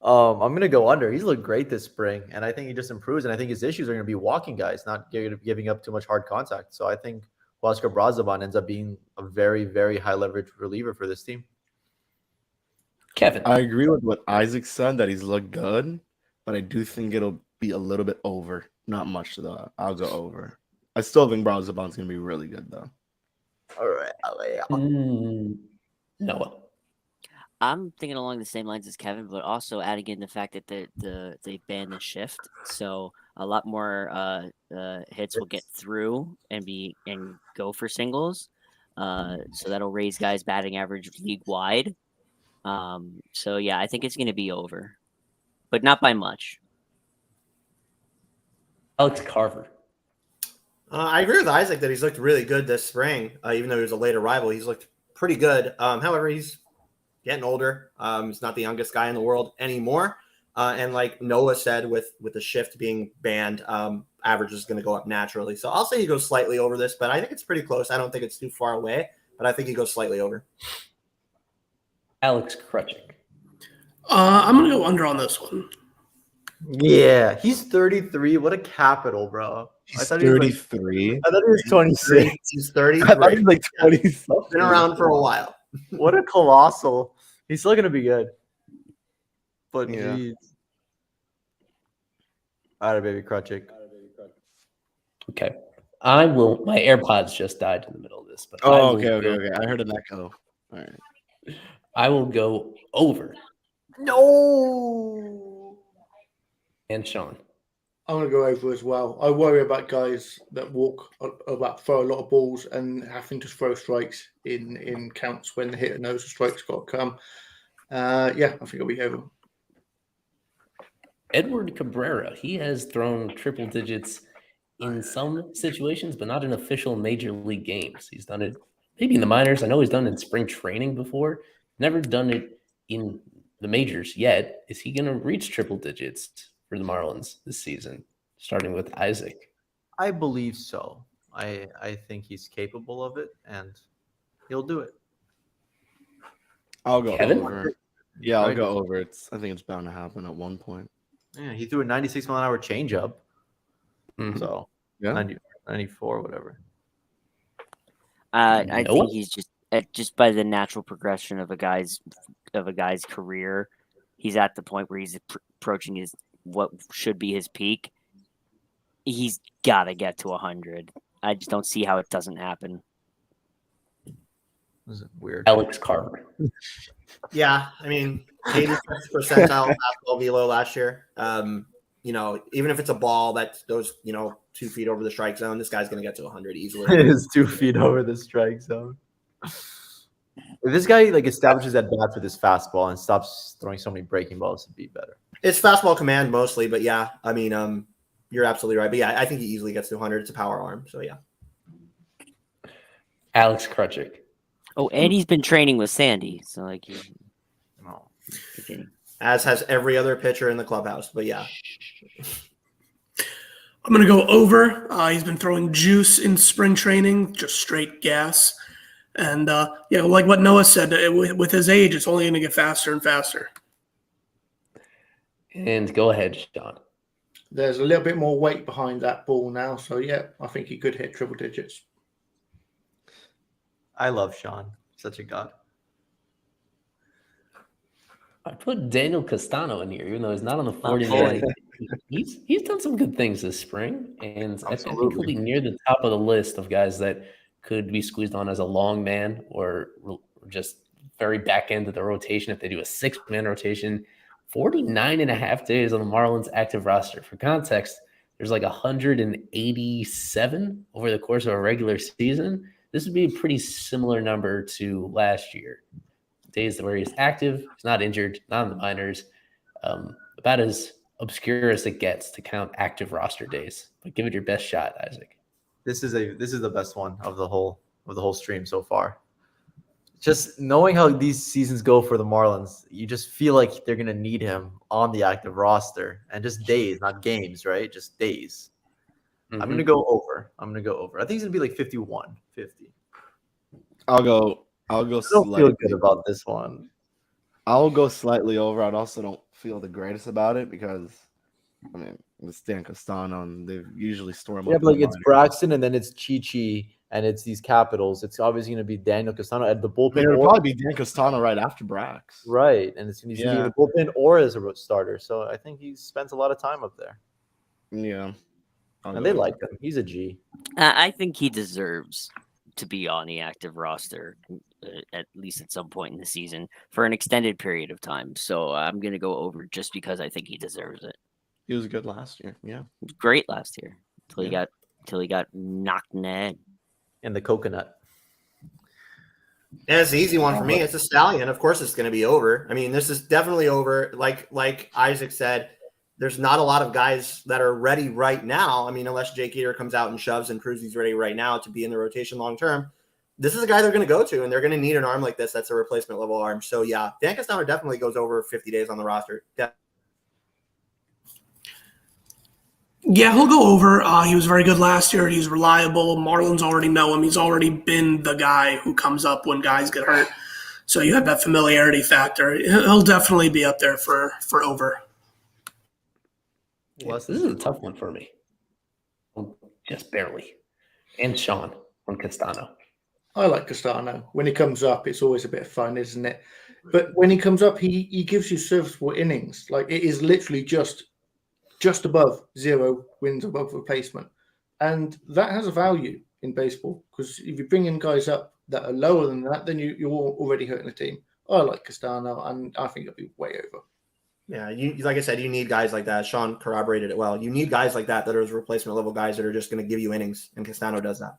I'm going to go under. He's looked great this spring, and I think he just improves, and I think his issues are going to be walking guys, not giving up too much hard contact. So I think Oscar Braziman ends up being a very, very high leverage reliever for this team. Kevin. I agree with what Isaac said, that he's looked good, but I do think it'll be a little bit over. Not much, though. I'll go over. I still think Braziman's going to be really good, though. All right. Noah. I'm thinking along the same lines as Kevin, but also adding in the fact that they banned the shift, so a lot more hits will get through and go for singles. So that'll raise guys' batting average league wide. So yeah, I think it's going to be over, but not by much. Alex Carver. I agree with Isaac that he's looked really good this spring. Even though he was a late arrival, he's looked pretty good. However, he's getting older. He's not the youngest guy in the world anymore. And like Noah said, with the shift being banned, average is going to go up naturally. So I'll say he goes slightly over this, but I think it's pretty close. I don't think it's too far away, but I think he goes slightly over. Alex Krutchik. I'm going to go under on this one. Yeah, he's 33. What a capital, bro. He's thought he was 33. I thought he was 26. He's 30. I thought he was like 20 something. Been around for a while. What a colossal. He's still going to be good. But Yeah. geez. All right, baby, Krutchik. Okay. My AirPods just died in the middle of this. But I Oh, will okay. go- I heard an echo. All right. I will go over. No. And Sean. I'm going to go over as well. I worry about guys that throw a lot of balls and having to throw strikes in counts when the hitter knows the strike's got to come. Yeah, I think it'll be over. Edward Cabrera. He has thrown triple digits in some situations, but not in official major league games. He's done it maybe in the minors. I know he's done it in spring training before. Never done it in the majors yet. Is he going to reach triple digits for the Marlins this season, starting with Isaac? I believe so. I think he's capable of it, and he'll do it. I'll go Kevin? over. Yeah, I'll Right. go over. I think it's bound to happen at one point. Yeah, he threw a 96-mile-an-hour changeup. Mhm. So Yeah. 90, 94, whatever. I Noah? think he's just by the natural progression of a guy's of a guy's career, he's at the point where he's approaching his what should be his peak. He's got to get to 100. I just don't see how it doesn't happen. This is weird. Alex Carver. Yeah, I mean, 86th percentile fastball velo last year. Even if it's a ball that goes, 2 feet over the strike zone, this guy's going to get to 100 easily. It is 2 feet over the strike zone. If this guy establishes at bat with his fastball and stops throwing so many breaking balls, it'd be better. It's fastball command mostly, but yeah, I mean, you're absolutely right. But yeah, I think he easily gets to 100. It's a power arm, so yeah. Alex Krutchik. Oh, and he's been training with Sandy, so As has every other pitcher in the clubhouse, but yeah. I'm going to go over. He's been throwing juice in spring training, just straight gas. And, like what Noah said, with his age, it's only going to get faster and faster. And go ahead, Sean. There's a little bit more weight behind that ball now. So, yeah, I think he could hit triple digits. I love Sean. Such a god. I put Daniel Castano in here, even though he's not on the 40. He's done some good things this spring, and I think he'll be near the top of the list of guys that could be squeezed on as a long man or just very back end of the rotation if they do a 6-man rotation. 49 and a half days on the Marlins active roster. For context, there's 187 over the course of a regular season. This would be a pretty similar number to last year. Days where he's active, he's not injured, not in the minors. About as obscure as it gets to count active roster days. But give it your best shot, Isaac. This is the best one of the whole stream so far. Just knowing how these seasons go for the Marlins, you just feel like they're gonna need him on the active roster, and just days, not games, right? Just days. Mm-hmm. I'm gonna go over. I think it's gonna be 51, 50. I'll go. I don't slightly. feel good about this one. I'll go slightly over. I also don't feel the greatest about it because, it's Dan Castano, and they usually store him. Yeah, but it's Braxton, and then it's Chi, and it's these Capitals. It's obviously going to be Daniel Castano at the bullpen. It'll probably be Dan Castano right after Brax. Right, and it's going to be in the bullpen or as a starter. So I think he spends a lot of time up there. Yeah. And they like him. He's a G. I think he deserves to be on the active roster at least at some point in the season for an extended period of time. So I'm going to go over just because I think he deserves it. He was good last year. Yeah. Great last year until he got knocked in the head. And the coconut. Yeah, it's an easy one for me. It's a Stallion. Of course it's going to be over. I mean, this is definitely over. Like Isaac said, there's not a lot of guys that are ready right now. I mean, unless Jake Eater comes out and shoves and proves he's ready right now to be in the rotation long term. This is a guy they're going to go to, and they're going to need an arm like this. That's a replacement level arm. So, yeah, Dan Castano definitely goes over 50 days on the roster. Yeah, he'll go over. He was very good last year. He's reliable. Marlins already know him. He's already been the guy who comes up when guys get hurt. So you have that familiarity factor. He'll definitely be up there for over. Well, this is a tough one for me. Just barely. And Sean from Castano. I like Castano. When he comes up, it's always a bit of fun, isn't it? But when he comes up, he gives you serviceable innings. It is literally just above 0 wins above replacement. And that has a value in baseball because if you bring in guys up that are lower than that, then you're already hurting the team. I like Castano, and I think it'll be way over. Yeah, like I said, you need guys like that. Sean corroborated it well. You need guys like that are replacement level guys that are just going to give you innings, and Castano does that.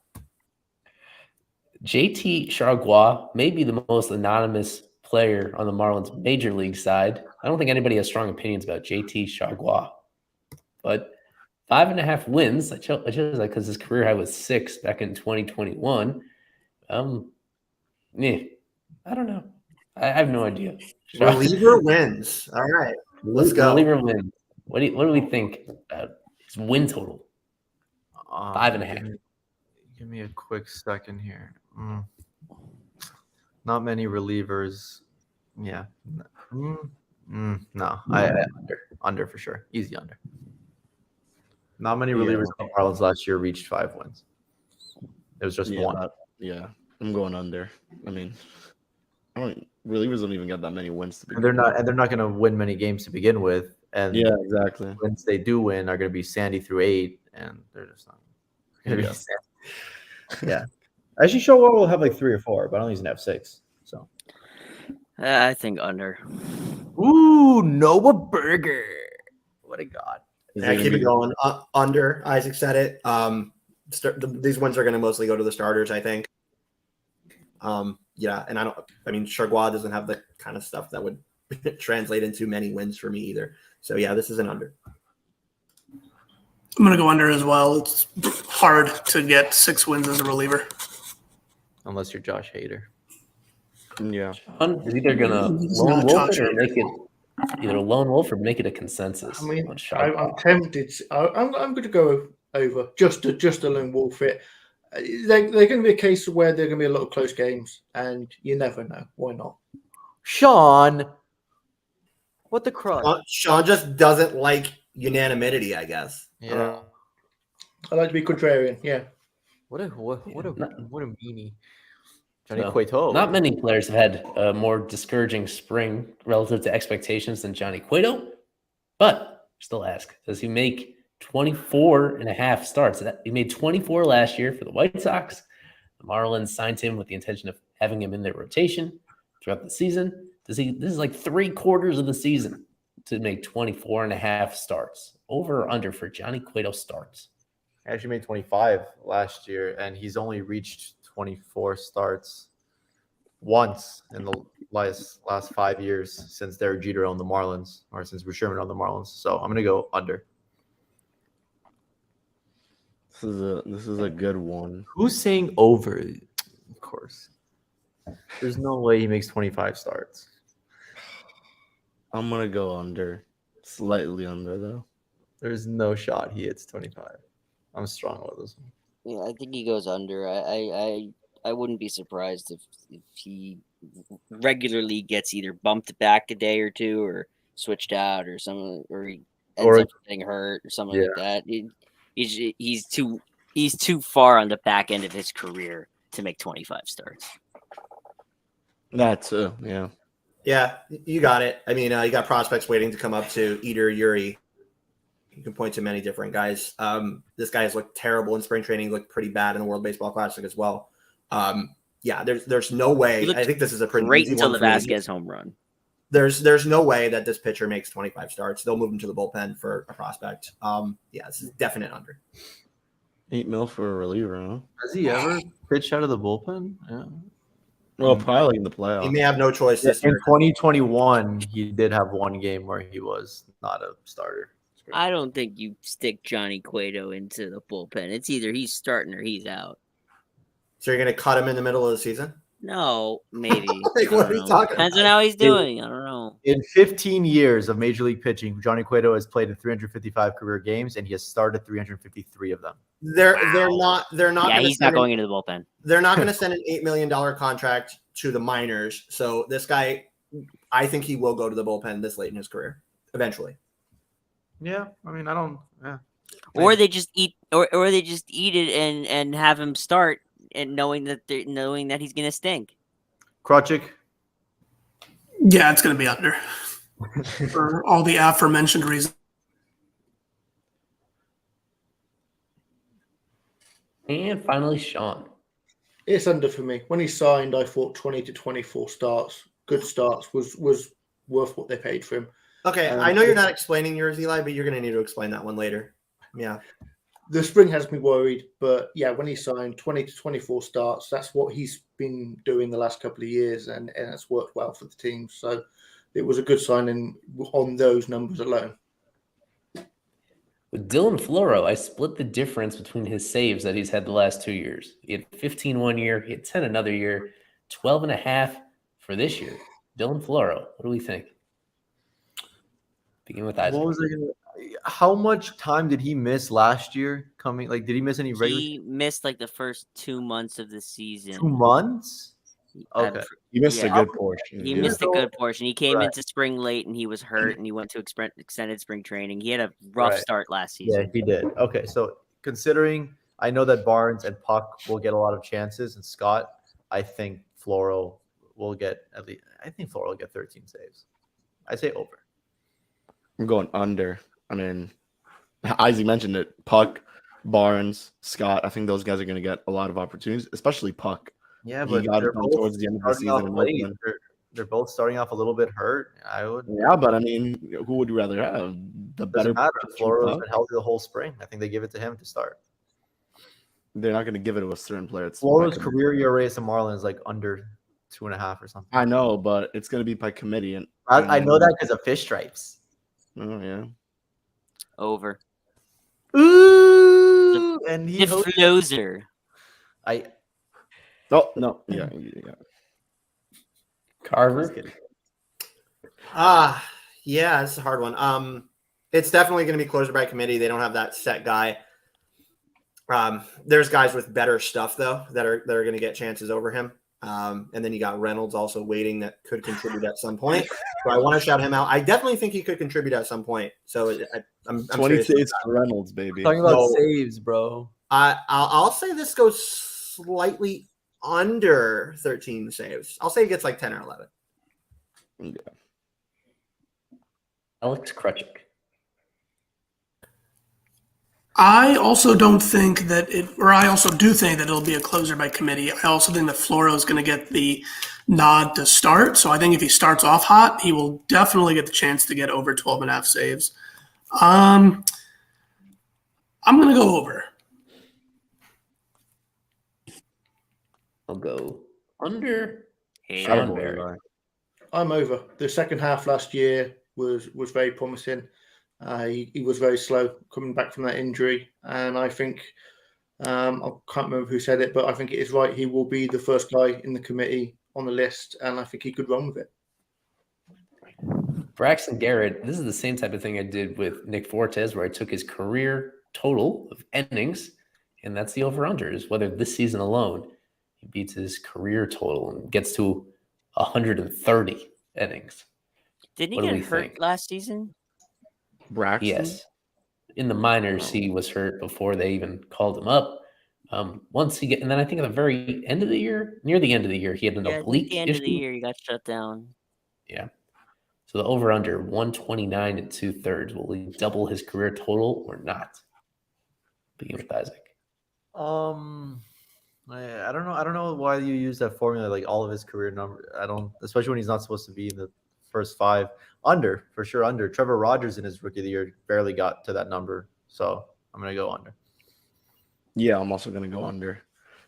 JT Chargois may be the most anonymous player on the Marlins major league side. I don't think anybody has strong opinions about JT Chargois. But 5.5 wins, I chose that because his career high was 6 back in 2021. I don't know. I have no idea. Reliever wins. All right, let's go. Reliever wins. What do we think about his win total? 5.5. Give me a quick second here. Not many relievers. Yeah. No. I under for sure. Easy under. Not many relievers on the Marlins last year reached 5 wins. It was just one. I'm going under. I mean, relievers don't even get that many wins to begin And they're with. not going to win many games to begin with. And Yeah, exactly. wins they do win are going to be sandy through 8, and they're just not going to Yeah. be sandy. Yeah. Actually, Showalter will have like 3 or 4, but I don't think he's going to have 6. So. I think under. Ooh, Noah Burger. What a god. Is Yeah, it gonna keep it be- going. Under. Isaac said it. These wins are going to mostly go to the starters, I think. Yeah, and I mean, Chargois doesn't have the kind of stuff that would translate into many wins for me either. So yeah, this is an under. I'm going to go under as well. It's hard to get 6 wins as a reliever. Unless you're Josh Hader. Yeah. Sean is either gonna He's lone not wolf it Josh or Hader. make it either a lone wolf or make it a consensus. I mean, on Sean. I'm tempted. I'm going to go over just a lone wolf it. They're going to be a case where there are going to be a lot of close games, and you never know. Why not? Sean. What the crud? Sean just doesn't like unanimity, I guess. Yeah. I like to be contrarian. Yeah. What a meanie. Johnny No, Cueto. Not many players have had a more discouraging spring relative to expectations than Johnny Cueto, but still ask, does he make 24 and a half starts? He made 24 last year for the White Sox. The Marlins signed him with the intention of having him in their rotation throughout the season. This is like 3/4 of the season to make 24 and a half starts. Over or under for Johnny Cueto starts? He actually made 25 last year, and he's only reached 24 starts once in the last 5 years since Derek Jeter owned the Marlins, or since Bruce Sherman owned the Marlins. So I'm gonna go under. This is a good one. Who's saying over? Of course. There's no way he makes 25 starts. I'm gonna go under. Slightly under though. There's no shot he hits 25. I'm strong with this one. Yeah, I think he goes under. I wouldn't be surprised if he regularly gets either bumped back a day or two, or switched out, or something, or he ends up getting hurt, or something like that. He's too far on the back end of his career to make 25 starts. That too, yeah. Yeah, you got it. I mean, you got prospects waiting to come up to Eater, Yuri. You can point to many different guys. This guy has looked terrible in spring training. Looked pretty bad in the World Baseball Classic as well. Yeah, there's no way. I think this is a pretty great easy until one the for me. Vasquez home run. There's no way that this pitcher makes 25 starts. They'll move him to the bullpen for a prospect. Yeah, this is definite under. $8 million for a reliever, huh? Has he ever pitched out of the bullpen? Yeah. Well, probably in the He playoffs. may have no choice this In year. 2021, he did have one game where he was not a starter. I don't think you stick Johnny Cueto into the bullpen. It's either he's starting or he's out. So you're going to cut him in the middle of the season? No, maybe. Like, I what don't are you know. talking Depends about? on how he's doing. I don't know. In 15 years of Major League pitching, Johnny Cueto has played in 355 career games, and he has started 353 of them. They're not Yeah, gonna he's not going into the bullpen. They're not going to send an $8 million contract to the minors. So this guy, I think he will go to the bullpen this late in his career eventually. Yeah, I mean, I don't. Yeah. Or they just eat, or they just eat it and have him start, and knowing that he's gonna stink. Krawczyk. Yeah, it's going to be under for all the aforementioned reasons. And finally, Sean. It's under for me. When he signed, I thought 20 to 24 starts, good starts, was worth what they paid for him. Okay, I know you're not explaining yours, Eli, but you're going to need to explain that one later. Yeah. The spring has me worried, but yeah, when he signed 20 to 24 starts, that's what he's been doing the last couple of years, and it's worked well for the team. So it was a good signing on those numbers alone. With Dylan Floro, I split the difference between his saves that he's had the last 2 years. He had 15 one year, he had 10 another year, 12 and a half for this year. Dylan Floro, what do we think? Begin with Isaac. What was I gonna? How much time did he miss last year? Did he miss any regular? He missed like the first 2 months of the season. 2 months. Okay. You missed Yeah. a good portion. He yeah. missed a good portion. He came Right. into spring late and he was hurt, and he went to extended spring training. He had a rough Right. start last Yeah, season. he did. Okay, so considering I know that Barnes and Puck will get a lot of chances, and Scott, I think Floro will get at least. I think Flora will get 13 saves. I say over. I'm going under. I mean, Isaac mentioned it. Puck, Barnes, Scott. I think those guys are going to get a lot of opportunities, especially Puck. Yeah, He but got they're it done both towards the end of the starting off season in late. Oakland. They're both starting off a little bit hurt. I would. Yeah, but I mean, who would you rather have? The better Doesn't matter. Floro's Puck? been healthy the whole spring. I think they give it to him to start. They're not going to give it to a certain player. It's Floro's by career ERA as a Marlin is like under 2.5 or something. I know, but it's going to be by committee. And I know that because of fish stripes. Oh yeah. Over. Ooh, and he If loser. Oh no, yeah. Carver. Yeah, it's a hard one. It's definitely going to be closer by committee. They don't have that set guy. There's guys with better stuff though that are going to get chances over him. And then you got Reynolds also waiting that could contribute at some point. So I want to shout him out. I definitely think he could contribute at some point. So I'm 20 saves for Reynolds, baby. Talking about No. saves, bro. I'll say this goes slightly under 13 saves. I'll say he gets like 10 or 11. Yeah. Alex Krutchik. I also don't think that I also do think that it'll be a closer by committee. I also think that Floro is going to get the nod to start. So I think if he starts off hot, he will definitely get the chance to get over 12.5 saves. I'm going to go over. I'll go under. Hey, Sean Attaboy, Barry. Eli. I'm over. The second half last year was very promising. He was very slow coming back from that injury, and I think I can't remember who said it, but I think it is right. He will be the first guy in the committee on the list, and I think he could run with it. Braxton Garrett, this is the same type of thing I did with Nick Fortes, where I took his career total of innings, and that's the over-under, is whether this season alone he beats his career total and gets to 130 innings. Didn't he What do get we hurt think? last season? Braxton. Yes. In the minors, he was hurt before they even called him up. Once he and then I think at the very end of the year, near the end of the year, he had an Yeah, I think oblique the end of the issue. year he got shut down. Yeah. So the over/under 129 and 2/3. Will he double his career total or not? Begin with Isaac. I don't know. I don't know why you use that formula, like all of his career number. I don't, especially when he's not supposed to be in the first 5. Under, for sure, under. Trevor Rogers in his rookie of the year barely got to that number. So I'm going to go under. Yeah, I'm also going to go under.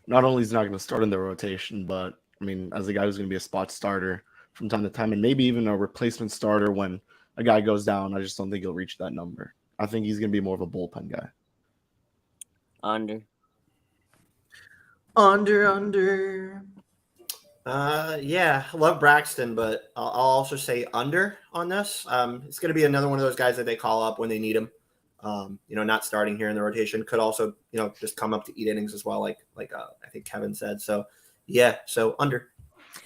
Not only is he not going to start in the rotation, but I mean, as a guy who's going to be a spot starter from time to time, and maybe even a replacement starter when a guy goes down, I just don't think he'll reach that number. I think he's going to be more of a bullpen guy. Under. Under. Yeah, I love Braxton, but I'll also say under on this. It's going to be another one of those guys that they call up when they need him. Not starting here in the rotation, could also, just come up to eat innings as well, like I think Kevin said. So, yeah, so under.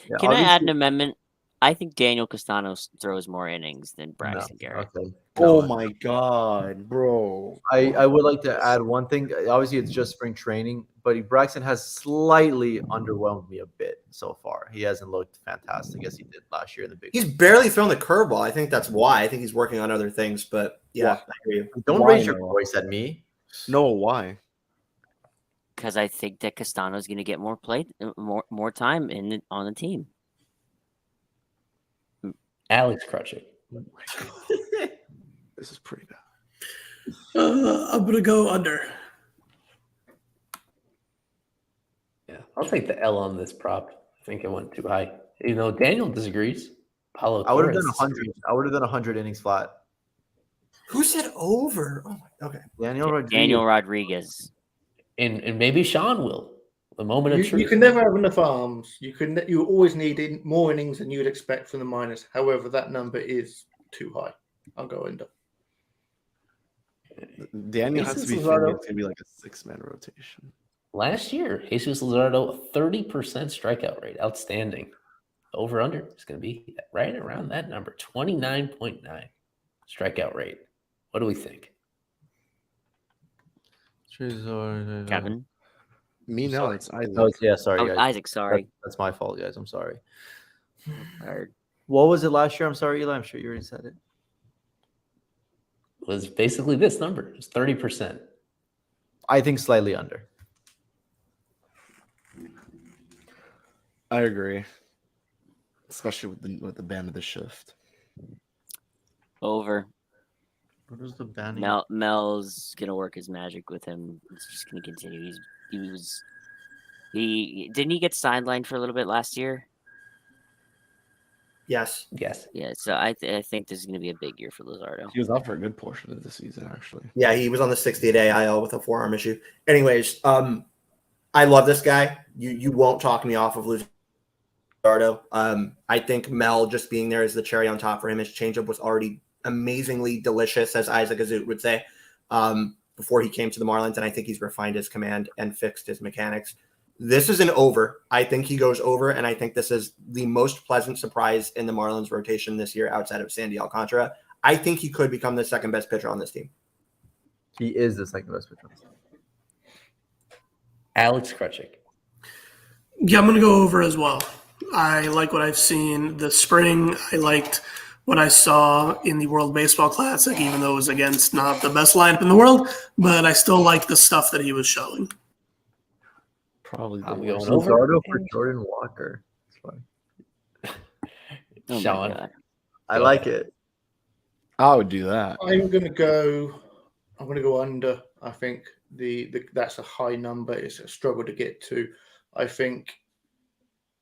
Yeah, Can I add an amendment? I think Daniel Castano throws more innings than Braxton Garrett. Okay. Oh No. my God, bro. I would like to add one thing. Obviously, it's just spring training, but Braxton has slightly underwhelmed me a bit so far. He hasn't looked fantastic as he did last year in the big. He's barely thrown the curveball. I think that's why. I think he's working on other things, but yeah, Why? I hear you. Don't Why, raise your Noah? voice at me. No, why? Because I think that Castano's going to get more play, more time on the team. Alex Krutchik. This is pretty bad. I'm going to go under. Yeah, I'll take the L on this prop. I think it went too high. Daniel disagrees. Paulo I would have done Torres 100. disagrees. I would have done 100 innings flat. Who said over? Oh my, okay. Daniel Rodriguez. And maybe Sean will. The moment of You truth. can never have enough arms. You always need more innings than you would expect from the minors. However, that number is too high. I'll go under. Daniel has to Jesus be thinking Luzardo. it's going to be like a 6-man rotation. Last year, Jesus Luzardo, 30% strikeout rate. Outstanding. Over under is going to be right around that number, 29.9 strikeout rate. What do we think? Kevin. Me, no, it's Isaac. No, yeah, sorry, Oh, guys. Isaac, sorry. That's my fault, guys. I'm sorry. Or What was it last year? I'm sorry, Eli. I'm sure you already said it. Was basically this number. It's 30%. I think slightly under. I agree, especially with the ban of the shift. over. What is the banning? Mel's gonna work his magic with him. It's just gonna continue. He didn't he get sidelined for a little bit last year? Yes. Yes. Yeah, so I think this is gonna be a big year for Luzardo. He was out for a good portion of the season, actually. Yeah, he was on the 60-day IL with a forearm issue. Anyways, I love this guy. You won't talk me off of Luzardo. I think Mel just being there is the cherry on top for him. His changeup was already amazingly delicious, as Isaac Azut would say, before he came to the Marlins, and I think he's refined his command and fixed his mechanics. This is an over. I think he goes over, and I think this is the most pleasant surprise in the Marlins rotation this year outside of Sandy Alcantara. I think he could become the second best pitcher on this team. He is the second best pitcher. Alex Krutchik. Yeah, I'm going to go over as well. I like what I've seen this spring. I liked what I saw in the World Baseball Classic, even though it was against not the best lineup in the world, but I still like the stuff that he was showing. Probably the I'm worst. going over. Luzardo for Jordan Walker. That's funny. Oh my Sean. God. I like it. I would do that. I'm going to go under. I think that's a high number. It's a struggle to get to. I think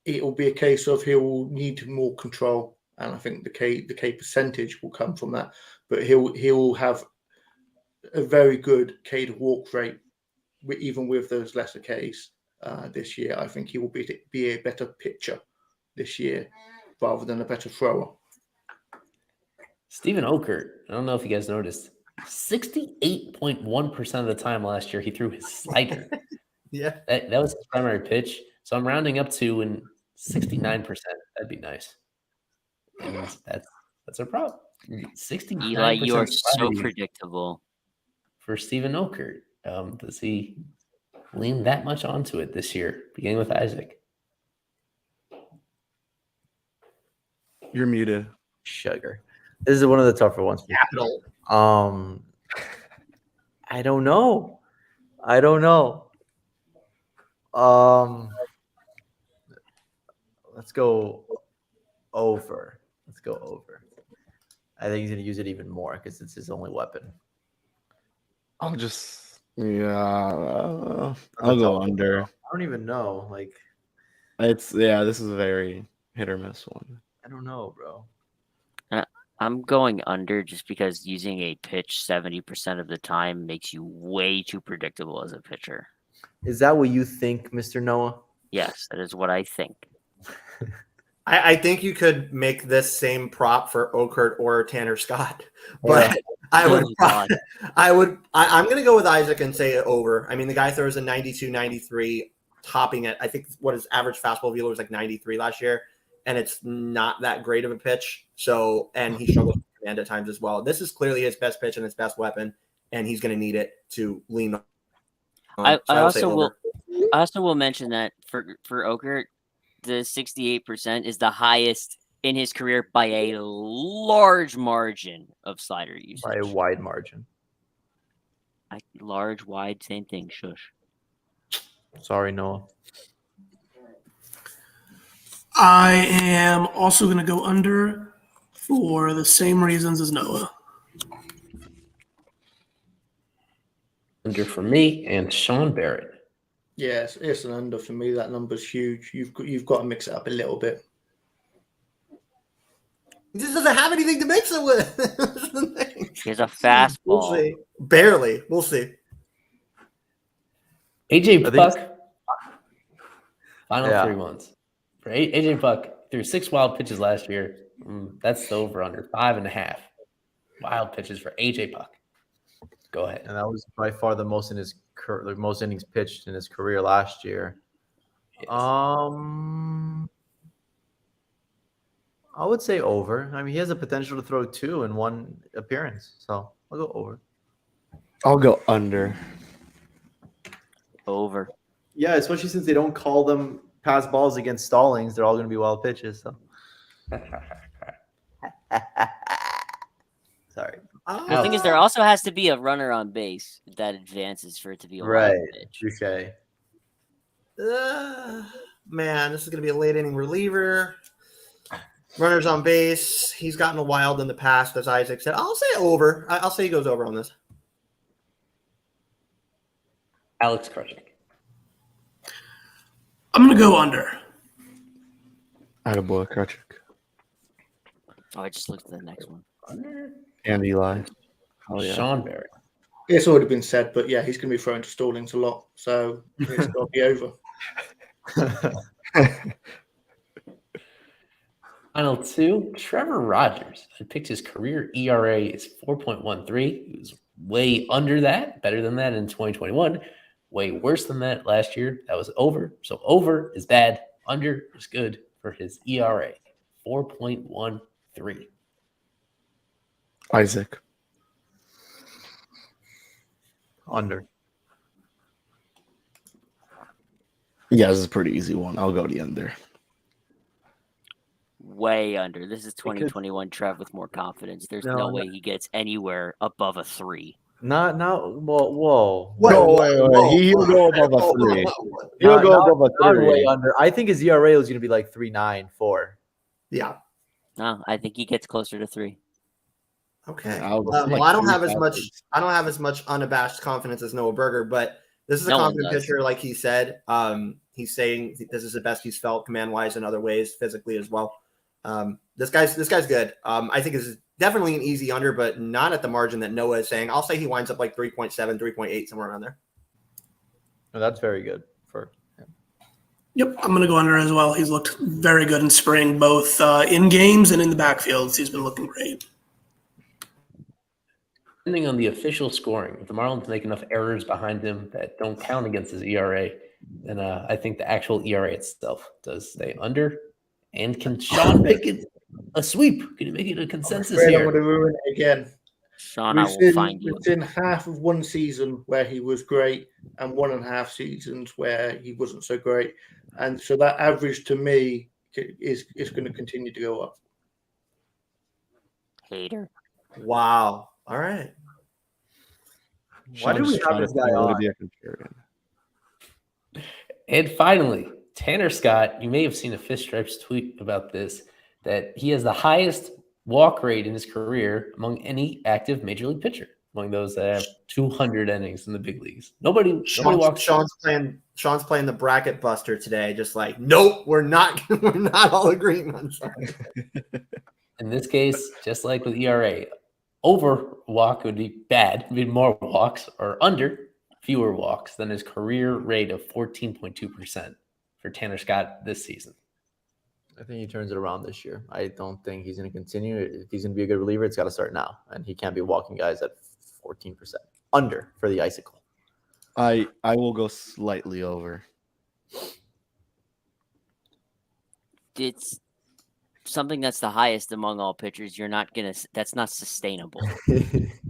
it will be a case of he'll need more control, and I think the K percentage will come from that. But he'll have a very good K to walk rate, even with those lesser Ks this year. I think he will be a better pitcher this year rather than a better thrower. Steven Okert. I don't know if you guys noticed. 68.1% of the time last year, he threw his slider. Yeah. That was his primary pitch. So I'm rounding up to 69%. That'd be nice. And that's a problem. 69%. Eli, you are so slider predictable. for Steven Okert. Does he lean that much onto it this year, beginning with Isaac? You're muted. Sugar. This is one of the tougher ones. Capital. I don't know. Let's go over. I think he's gonna use it even more because it's his only weapon. I'll just I'll go under. I don't even know. Like, This is a very hit or miss one. I don't know, bro. I'm going under just because using a pitch 70% of the time makes you way too predictable as a pitcher. Is that what you think, Mr. Noah? Yes, that is what I think. I think you could make this same prop for Okert or Tanner Scott, but Yeah. I would. Oh, God. I'm going to go with Isaac and say over. I mean, the guy throws a 92, 93, topping it. I think what his average fastball velo was like 93 last year, and it's not that great of a pitch. So, and he struggles with command at times as well. This is clearly his best pitch and his best weapon, and he's going to need it to lean on. I So would say over. also will mention that for Okert, the 68% is the highest in his career by a large margin of slider usage. By a wide margin. Large, wide, same thing. Shush. Sorry, Noah. I am also going to go under for the same reasons as Noah. Under for me and Sean Barrett. Yes, it's an under for me. That number's huge. You've got to mix it up a little bit. He just doesn't have anything to mix it with. That's the thing. He has a We'll fastball. see. Barely. We'll see. AJ I think- Puck. Final Yeah. 3 months. For AJ Puck, threw 6 wild pitches last year. That's the over under 5.5 wild pitches for AJ Puck. Go ahead. And that was by far the most the most innings pitched in his career last year. Yes. I would say over. I mean, he has the potential to throw 2 in one appearance, so I'll go over. I'll go under. Over. Yeah, especially since they don't call them pass balls against Stallings. They're all going to be wild pitches. So Sorry. The thing is, there also has to be a runner on base that advances for it to be a Right. wild pitch. Touche. Man, this is going to be a late inning reliever. Runners on base. He's gotten a wild in the past, as Isaac said. I'll say over. I'll say he goes over on this. Alex Krutchik. I'm going to go under. Attaboy, Krutchik. Oh, I just looked at the next one. Under. And Eli. Oh, yeah. Sean Barry. It's already been said, but yeah, he's going to be thrown to Stallings a lot, so it's got to be over. Final two, Trevor Rogers. I picked his career ERA is 4.13. He was way under that, better than that in 2021, way worse than that last year. That was over. So over is bad, under is good for his ERA, 4.13. Isaac. Under. Yeah, this is a pretty easy one. I'll go the under. Way under. This is 2021 Trev with more confidence. There's no way he gets anywhere above a 3. Not whoa. Wait. He'll go above a 3. He'll go above a Not 3. way under. I think his ERA is going to be like 3.9, 4. Yeah. No, I think he gets closer to 3. Okay. I'll go Well, like I don't have 3 as much. passes. I don't have as much unabashed confidence as Noah Berger, but this is a No one confident does. pitcher, like he said. He's saying this is the best he's felt, command wise, in other ways, physically as well. This guy's good. I think it's definitely an easy under, but not at the margin that Noah is saying. I'll say he winds up like 3.7, 3.8, somewhere around there. Oh, that's very good for him. Yep, I'm going to go under as well. He's looked very good in spring, both in games and in the backfields. He's been looking great. Depending on the official scoring, if the Marlins make enough errors behind him that don't count against his ERA, then I think the actual ERA itself does stay under. And can Sean make it a sweep? Can he make it a consensus I'm here? going to ruin it again. Sean, I will find you. We've seen half of one season where he was great and 1.5 seasons where he wasn't so great. And so that average to me is going to continue to go up. Hater. Wow. All right. Why do we have this guy on? And finally, Tanner Scott, you may have seen a Fish Stripes tweet about this, that he has the highest walk rate in his career among any active major league pitcher, among those that have 200 innings in the big leagues. Nobody walks. Sean's playing the bracket buster today. Just like, nope, we're not all agreeing on something. In this case, just like with ERA, over walk would be bad, would be more walks, or under fewer walks than his career rate of 14.2% for Tanner Scott this season. I think he turns it around this year. I don't think he's going to continue. If he's going to be a good reliever, it's got to start now. And he can't be walking guys at 14%. Under for the icicle. I will go slightly over. It's something that's the highest among all pitchers. That's not sustainable.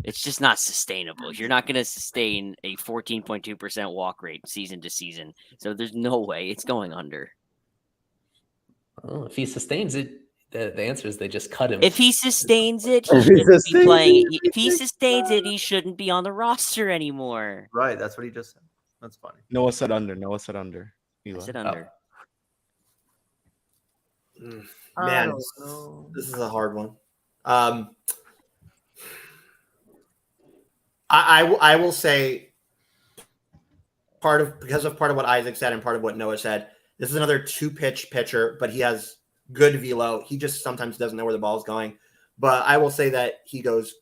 It's just not sustainable. You're not going to sustain a 14.2% walk rate season to season. So there's no way it's going under. Well, if he sustains it, the answer is they just cut him. If he sustains it, he shouldn't be playing. If he sustains it, he shouldn't be on the roster anymore. Right. That's what he just said. That's funny. Noah said under. Eli. I said under. Man, this is a hard one. I will say because of what Isaac said and part of what Noah said, this is another 2-pitch pitcher, but he has good velo. He just sometimes doesn't know where the ball is going. But I will say that he goes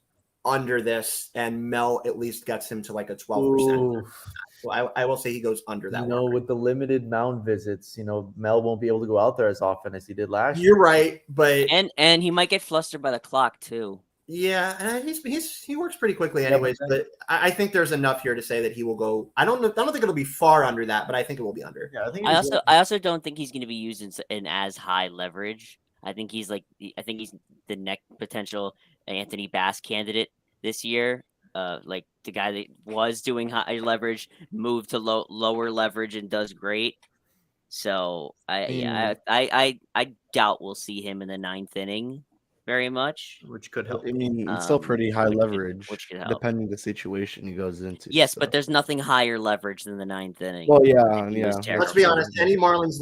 under this, and Mel at least gets him to like a 12%. So I will say he goes under that. With the limited mound visits, Mel won't be able to go out there as often as he did last year. You're right, but and he might get flustered by the clock too. Yeah, and he works pretty quickly anyways. But I think there's enough here to say that he will go. I don't think it'll be far under that, but I think it will be under. Yeah, I also don't think he's going to be used in as high leverage. I think he's the next potential Anthony Bass candidate this year. Like the guy that was doing high leverage, moved to lower leverage and does great. So mean- I doubt we'll see him in the 9th inning very much. which could help. I mean, it's still pretty high which could- leverage, which could help. depending the situation he goes into. Yes, so. but there's nothing higher leverage than the 9th inning. Well, yeah, He was yeah. terrible. Let's be honest. Any Marlins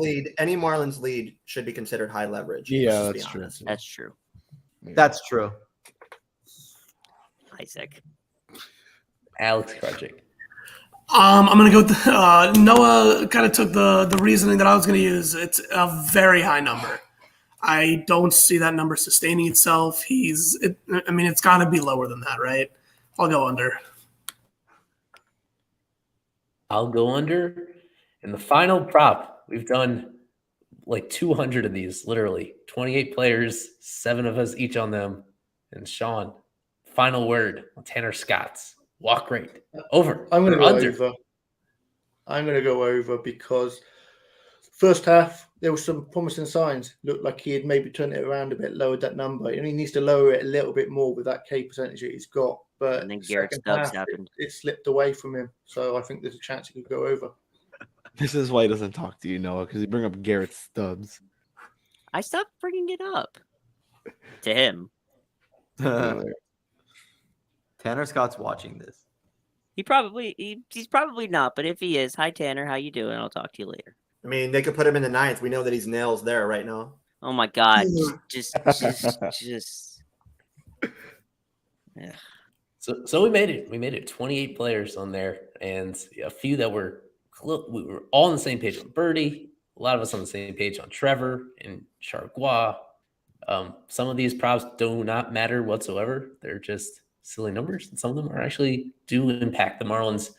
lead should be considered high leverage. Yeah, Let's just that's be true. honest. That's true. Yeah. That's true. Isaac. Alex Krajcik. I'm gonna go with Noah. Kind of took the reasoning that I was gonna use. It's a very high number. I don't see that number sustaining itself. I mean, it's got to be lower than that, right? I'll go under. I'll go under. And the final prop, we've done like 200 of these, literally 28 players, 7 of us each on them. And Sean, final word on Tanner Scott's walk rate. Over. I'm going to or go under. over. I'm going to go over because first half, there were some promising signs. Looked like he had maybe turned it around a bit, lowered that number. And he needs to lower it a little bit more with that K percentage that he's got. But And then Garrett second Stubbs half, happened. it slipped away from him. So I think there's a chance he could go over. This is why he doesn't talk to you, Noah, because you bring up Garrett Stubbs. I stopped bringing it up to him. Tanner Scott's watching this. He's probably not, but if he is, hi Tanner, how you doing? I'll talk to you later. I mean, they could put him in the 9th. We know that he's nails there right now. Oh my god, just yeah. So we made it. We made it. 28 players on there, and a few that were we were all on the same page on Birdie. A lot of us on the same page on Trevor and Chargois. Some of these props do not matter whatsoever. They're just silly numbers, and some of them are actually do impact the Marlins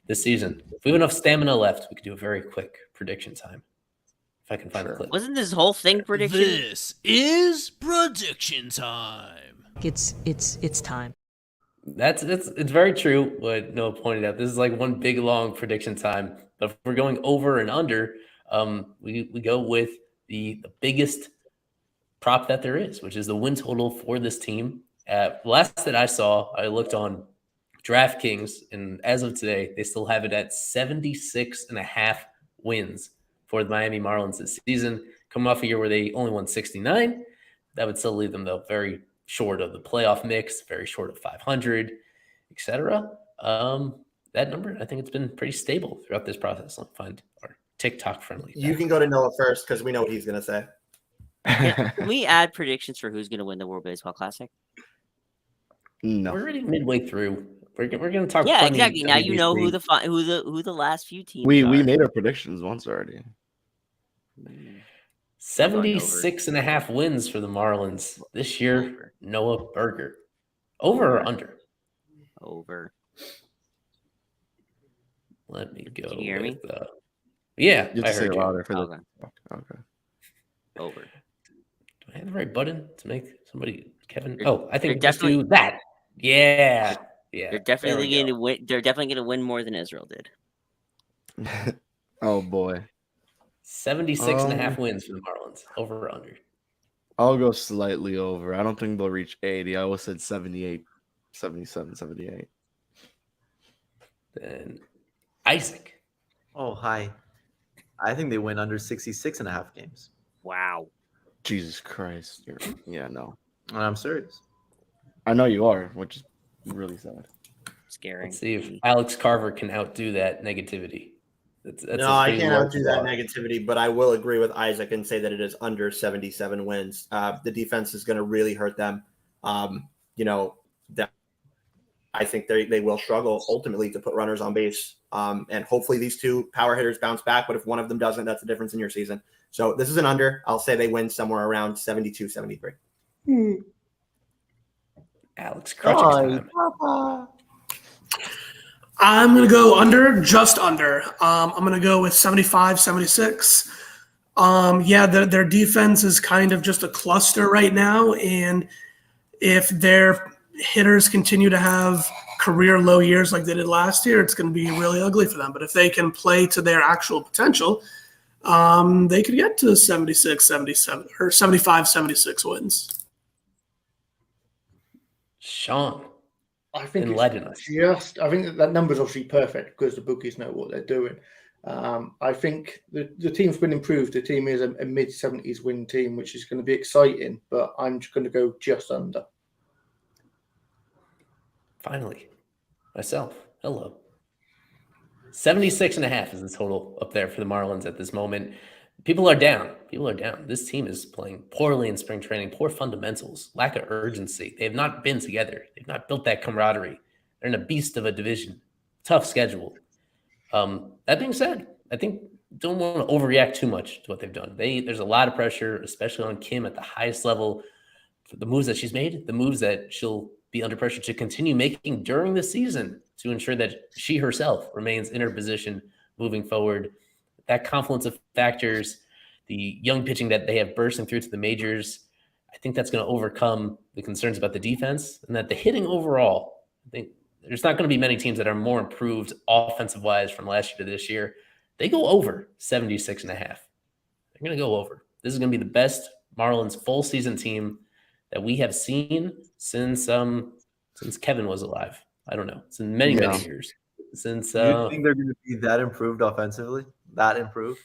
this season. If we have enough stamina left, we could do a very quick prediction time. If I can find the clip. Wasn't this whole thing prediction? This is prediction time. It's time. It's very true what Noah pointed out. This is like one big long prediction time. But if we're going over and under, we go with the biggest prop that there is, which is the win total for this team. Last that I saw, I looked on DraftKings, and as of today, they still have it at 76.5 wins for the Miami Marlins this season. Coming off a year where they only won 69, that would still leave them, though, very short of the playoff mix, very short of 500, etc. That number, I think it's been pretty stable throughout this process. Let me find our TikTok friendly. You can go to Noah first because we know what he's going to say. Can we add predictions for who's going to win the World Baseball Classic? No. We're already midway through. We're going to talk. Yeah, plenty exactly. Now you know who WBC. who the last few teams. We are. made our predictions once already. 76.5 wins for the Marlins this year. Over. Noah Berger. Over or under? Over. Let me go. Can you hear me? with, yeah, You I have to say heard it you. louder for the. Okay. Okay. Over. Do I have the right button to make somebody Kevin? They're- Oh, I think they're just do that. Yeah. Yeah. They're definitely there we going to go. win. They're definitely going to win more than Israel did. Oh boy. 76.5 wins for the Marlins. Over or under? I'll go slightly over. I don't think they'll reach 80. I always said 78, 77, 78. Then Isaac. Oh, hi. I think they win under 66.5 games. Wow. Jesus Christ. Yeah, no. And I'm serious. I know you are, which is really sad. Scary. Let's see if Alex Carver can outdo that negativity. That's No, a I pretty can't low outdo that bar. negativity, but I will agree with Isaac and say that it is under 77 wins. The defense is going to really hurt them. That I think they will struggle ultimately to put runners on base. And hopefully these two power hitters bounce back. But if one of them doesn't, that's the difference in your season. So this is an under. I'll say they win somewhere around 72, 73. Alex Krajcik time. I'm going to go under, just under. I'm going to go with 75, 76. Their defense is kind of just a cluster right now. And if their hitters continue to have career low years like they did last year, it's going to be really ugly for them. But if they can play to their actual potential, they could get to 76, 77, or 75, 76 wins. Sean. I think Enlighten us. I think that number's obviously perfect because the bookies know what they're doing. I think the team's been improved. The team is a mid-70s win team, which is going to be exciting, but I'm just going to go just under. Finally, myself. Hello. 76.5 is the total up there for the Marlins at this moment. People are down. This team is playing poorly in spring training, poor fundamentals, lack of urgency. They have not been together. They've not built that camaraderie. They're in a beast of a division. Tough schedule. That being said, I think don't want to overreact too much to what they've done. There's a lot of pressure, especially on Kim at the highest level, for the moves that she's made, the moves that she'll be under pressure to continue making during the season to ensure that she herself remains in her position moving forward. That confluence of factors, the young pitching that they have bursting through to the majors, I think that's going to overcome the concerns about the defense, and that the hitting overall, I think there's not going to be many teams that are more improved offensive-wise from last year to this year. They go over 76.5. They're going to go over. This is going to be the best Marlins full season team that we have seen since Kevin was alive. I don't know. It's in many years. Since Do you think they're going to be that improved offensively? That improved?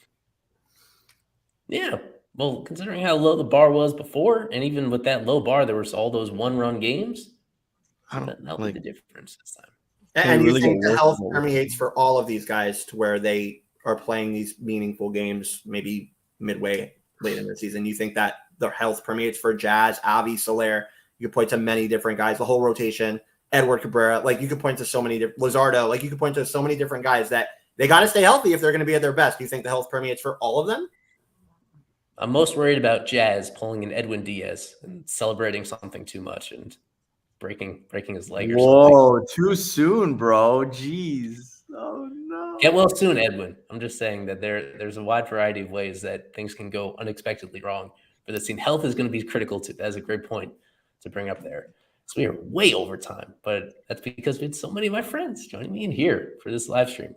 Yeah. Well, considering how low the bar was before, and even with that low bar, there was all those one-run games. That'll be the difference this time. And you really think get the worse health and worse? permeates for all of these guys to where they are playing these meaningful games, maybe midway late in the season? You think that the health permeates for Jazz, Avi, Soler? You could point to many different guys, the whole rotation, Edward Cabrera. Like you could point to so many different Luzardo. Like you could point to so many different guys that they got to stay healthy if they're going to be at their best. Do you think the health permeates for all of them? I'm most worried about Jazz pulling an Edwin Diaz and celebrating something too much and breaking his leg or something. Whoa, too soon, bro. Jeez. Oh, no. Get well soon, Edwin. I'm just saying that there's a wide variety of ways that things can go unexpectedly wrong for this team. Health is going to be critical too. That's a great point to bring up there. So we are way over time, but that's because we had so many of my friends joining me in here for this live stream.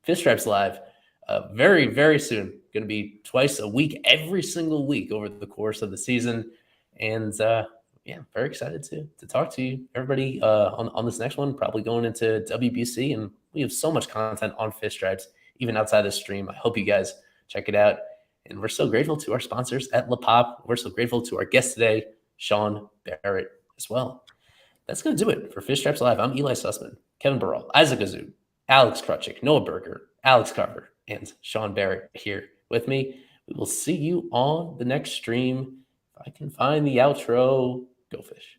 Fifth Stripes Live, very, very soon. Going to be twice a week, every single week over the course of the season. And yeah, very excited to talk to you, everybody, on this next one, probably going into WBC. And we have so much content on Fifth Stripes, even outside the stream. I hope you guys check it out. And we're so grateful to our sponsors at La Pop. We're so grateful to our guest today, Sean Barrett, as well. That's going to do it for Fifth Stripes Live. I'm Eli Sussman, Kevin Burrell, Isaac Azud, Alex Krutchik, Noah Berger, Alex Carver, and Sean Barrett here with me. We will see you on the next stream. If I can find the outro, go Fish.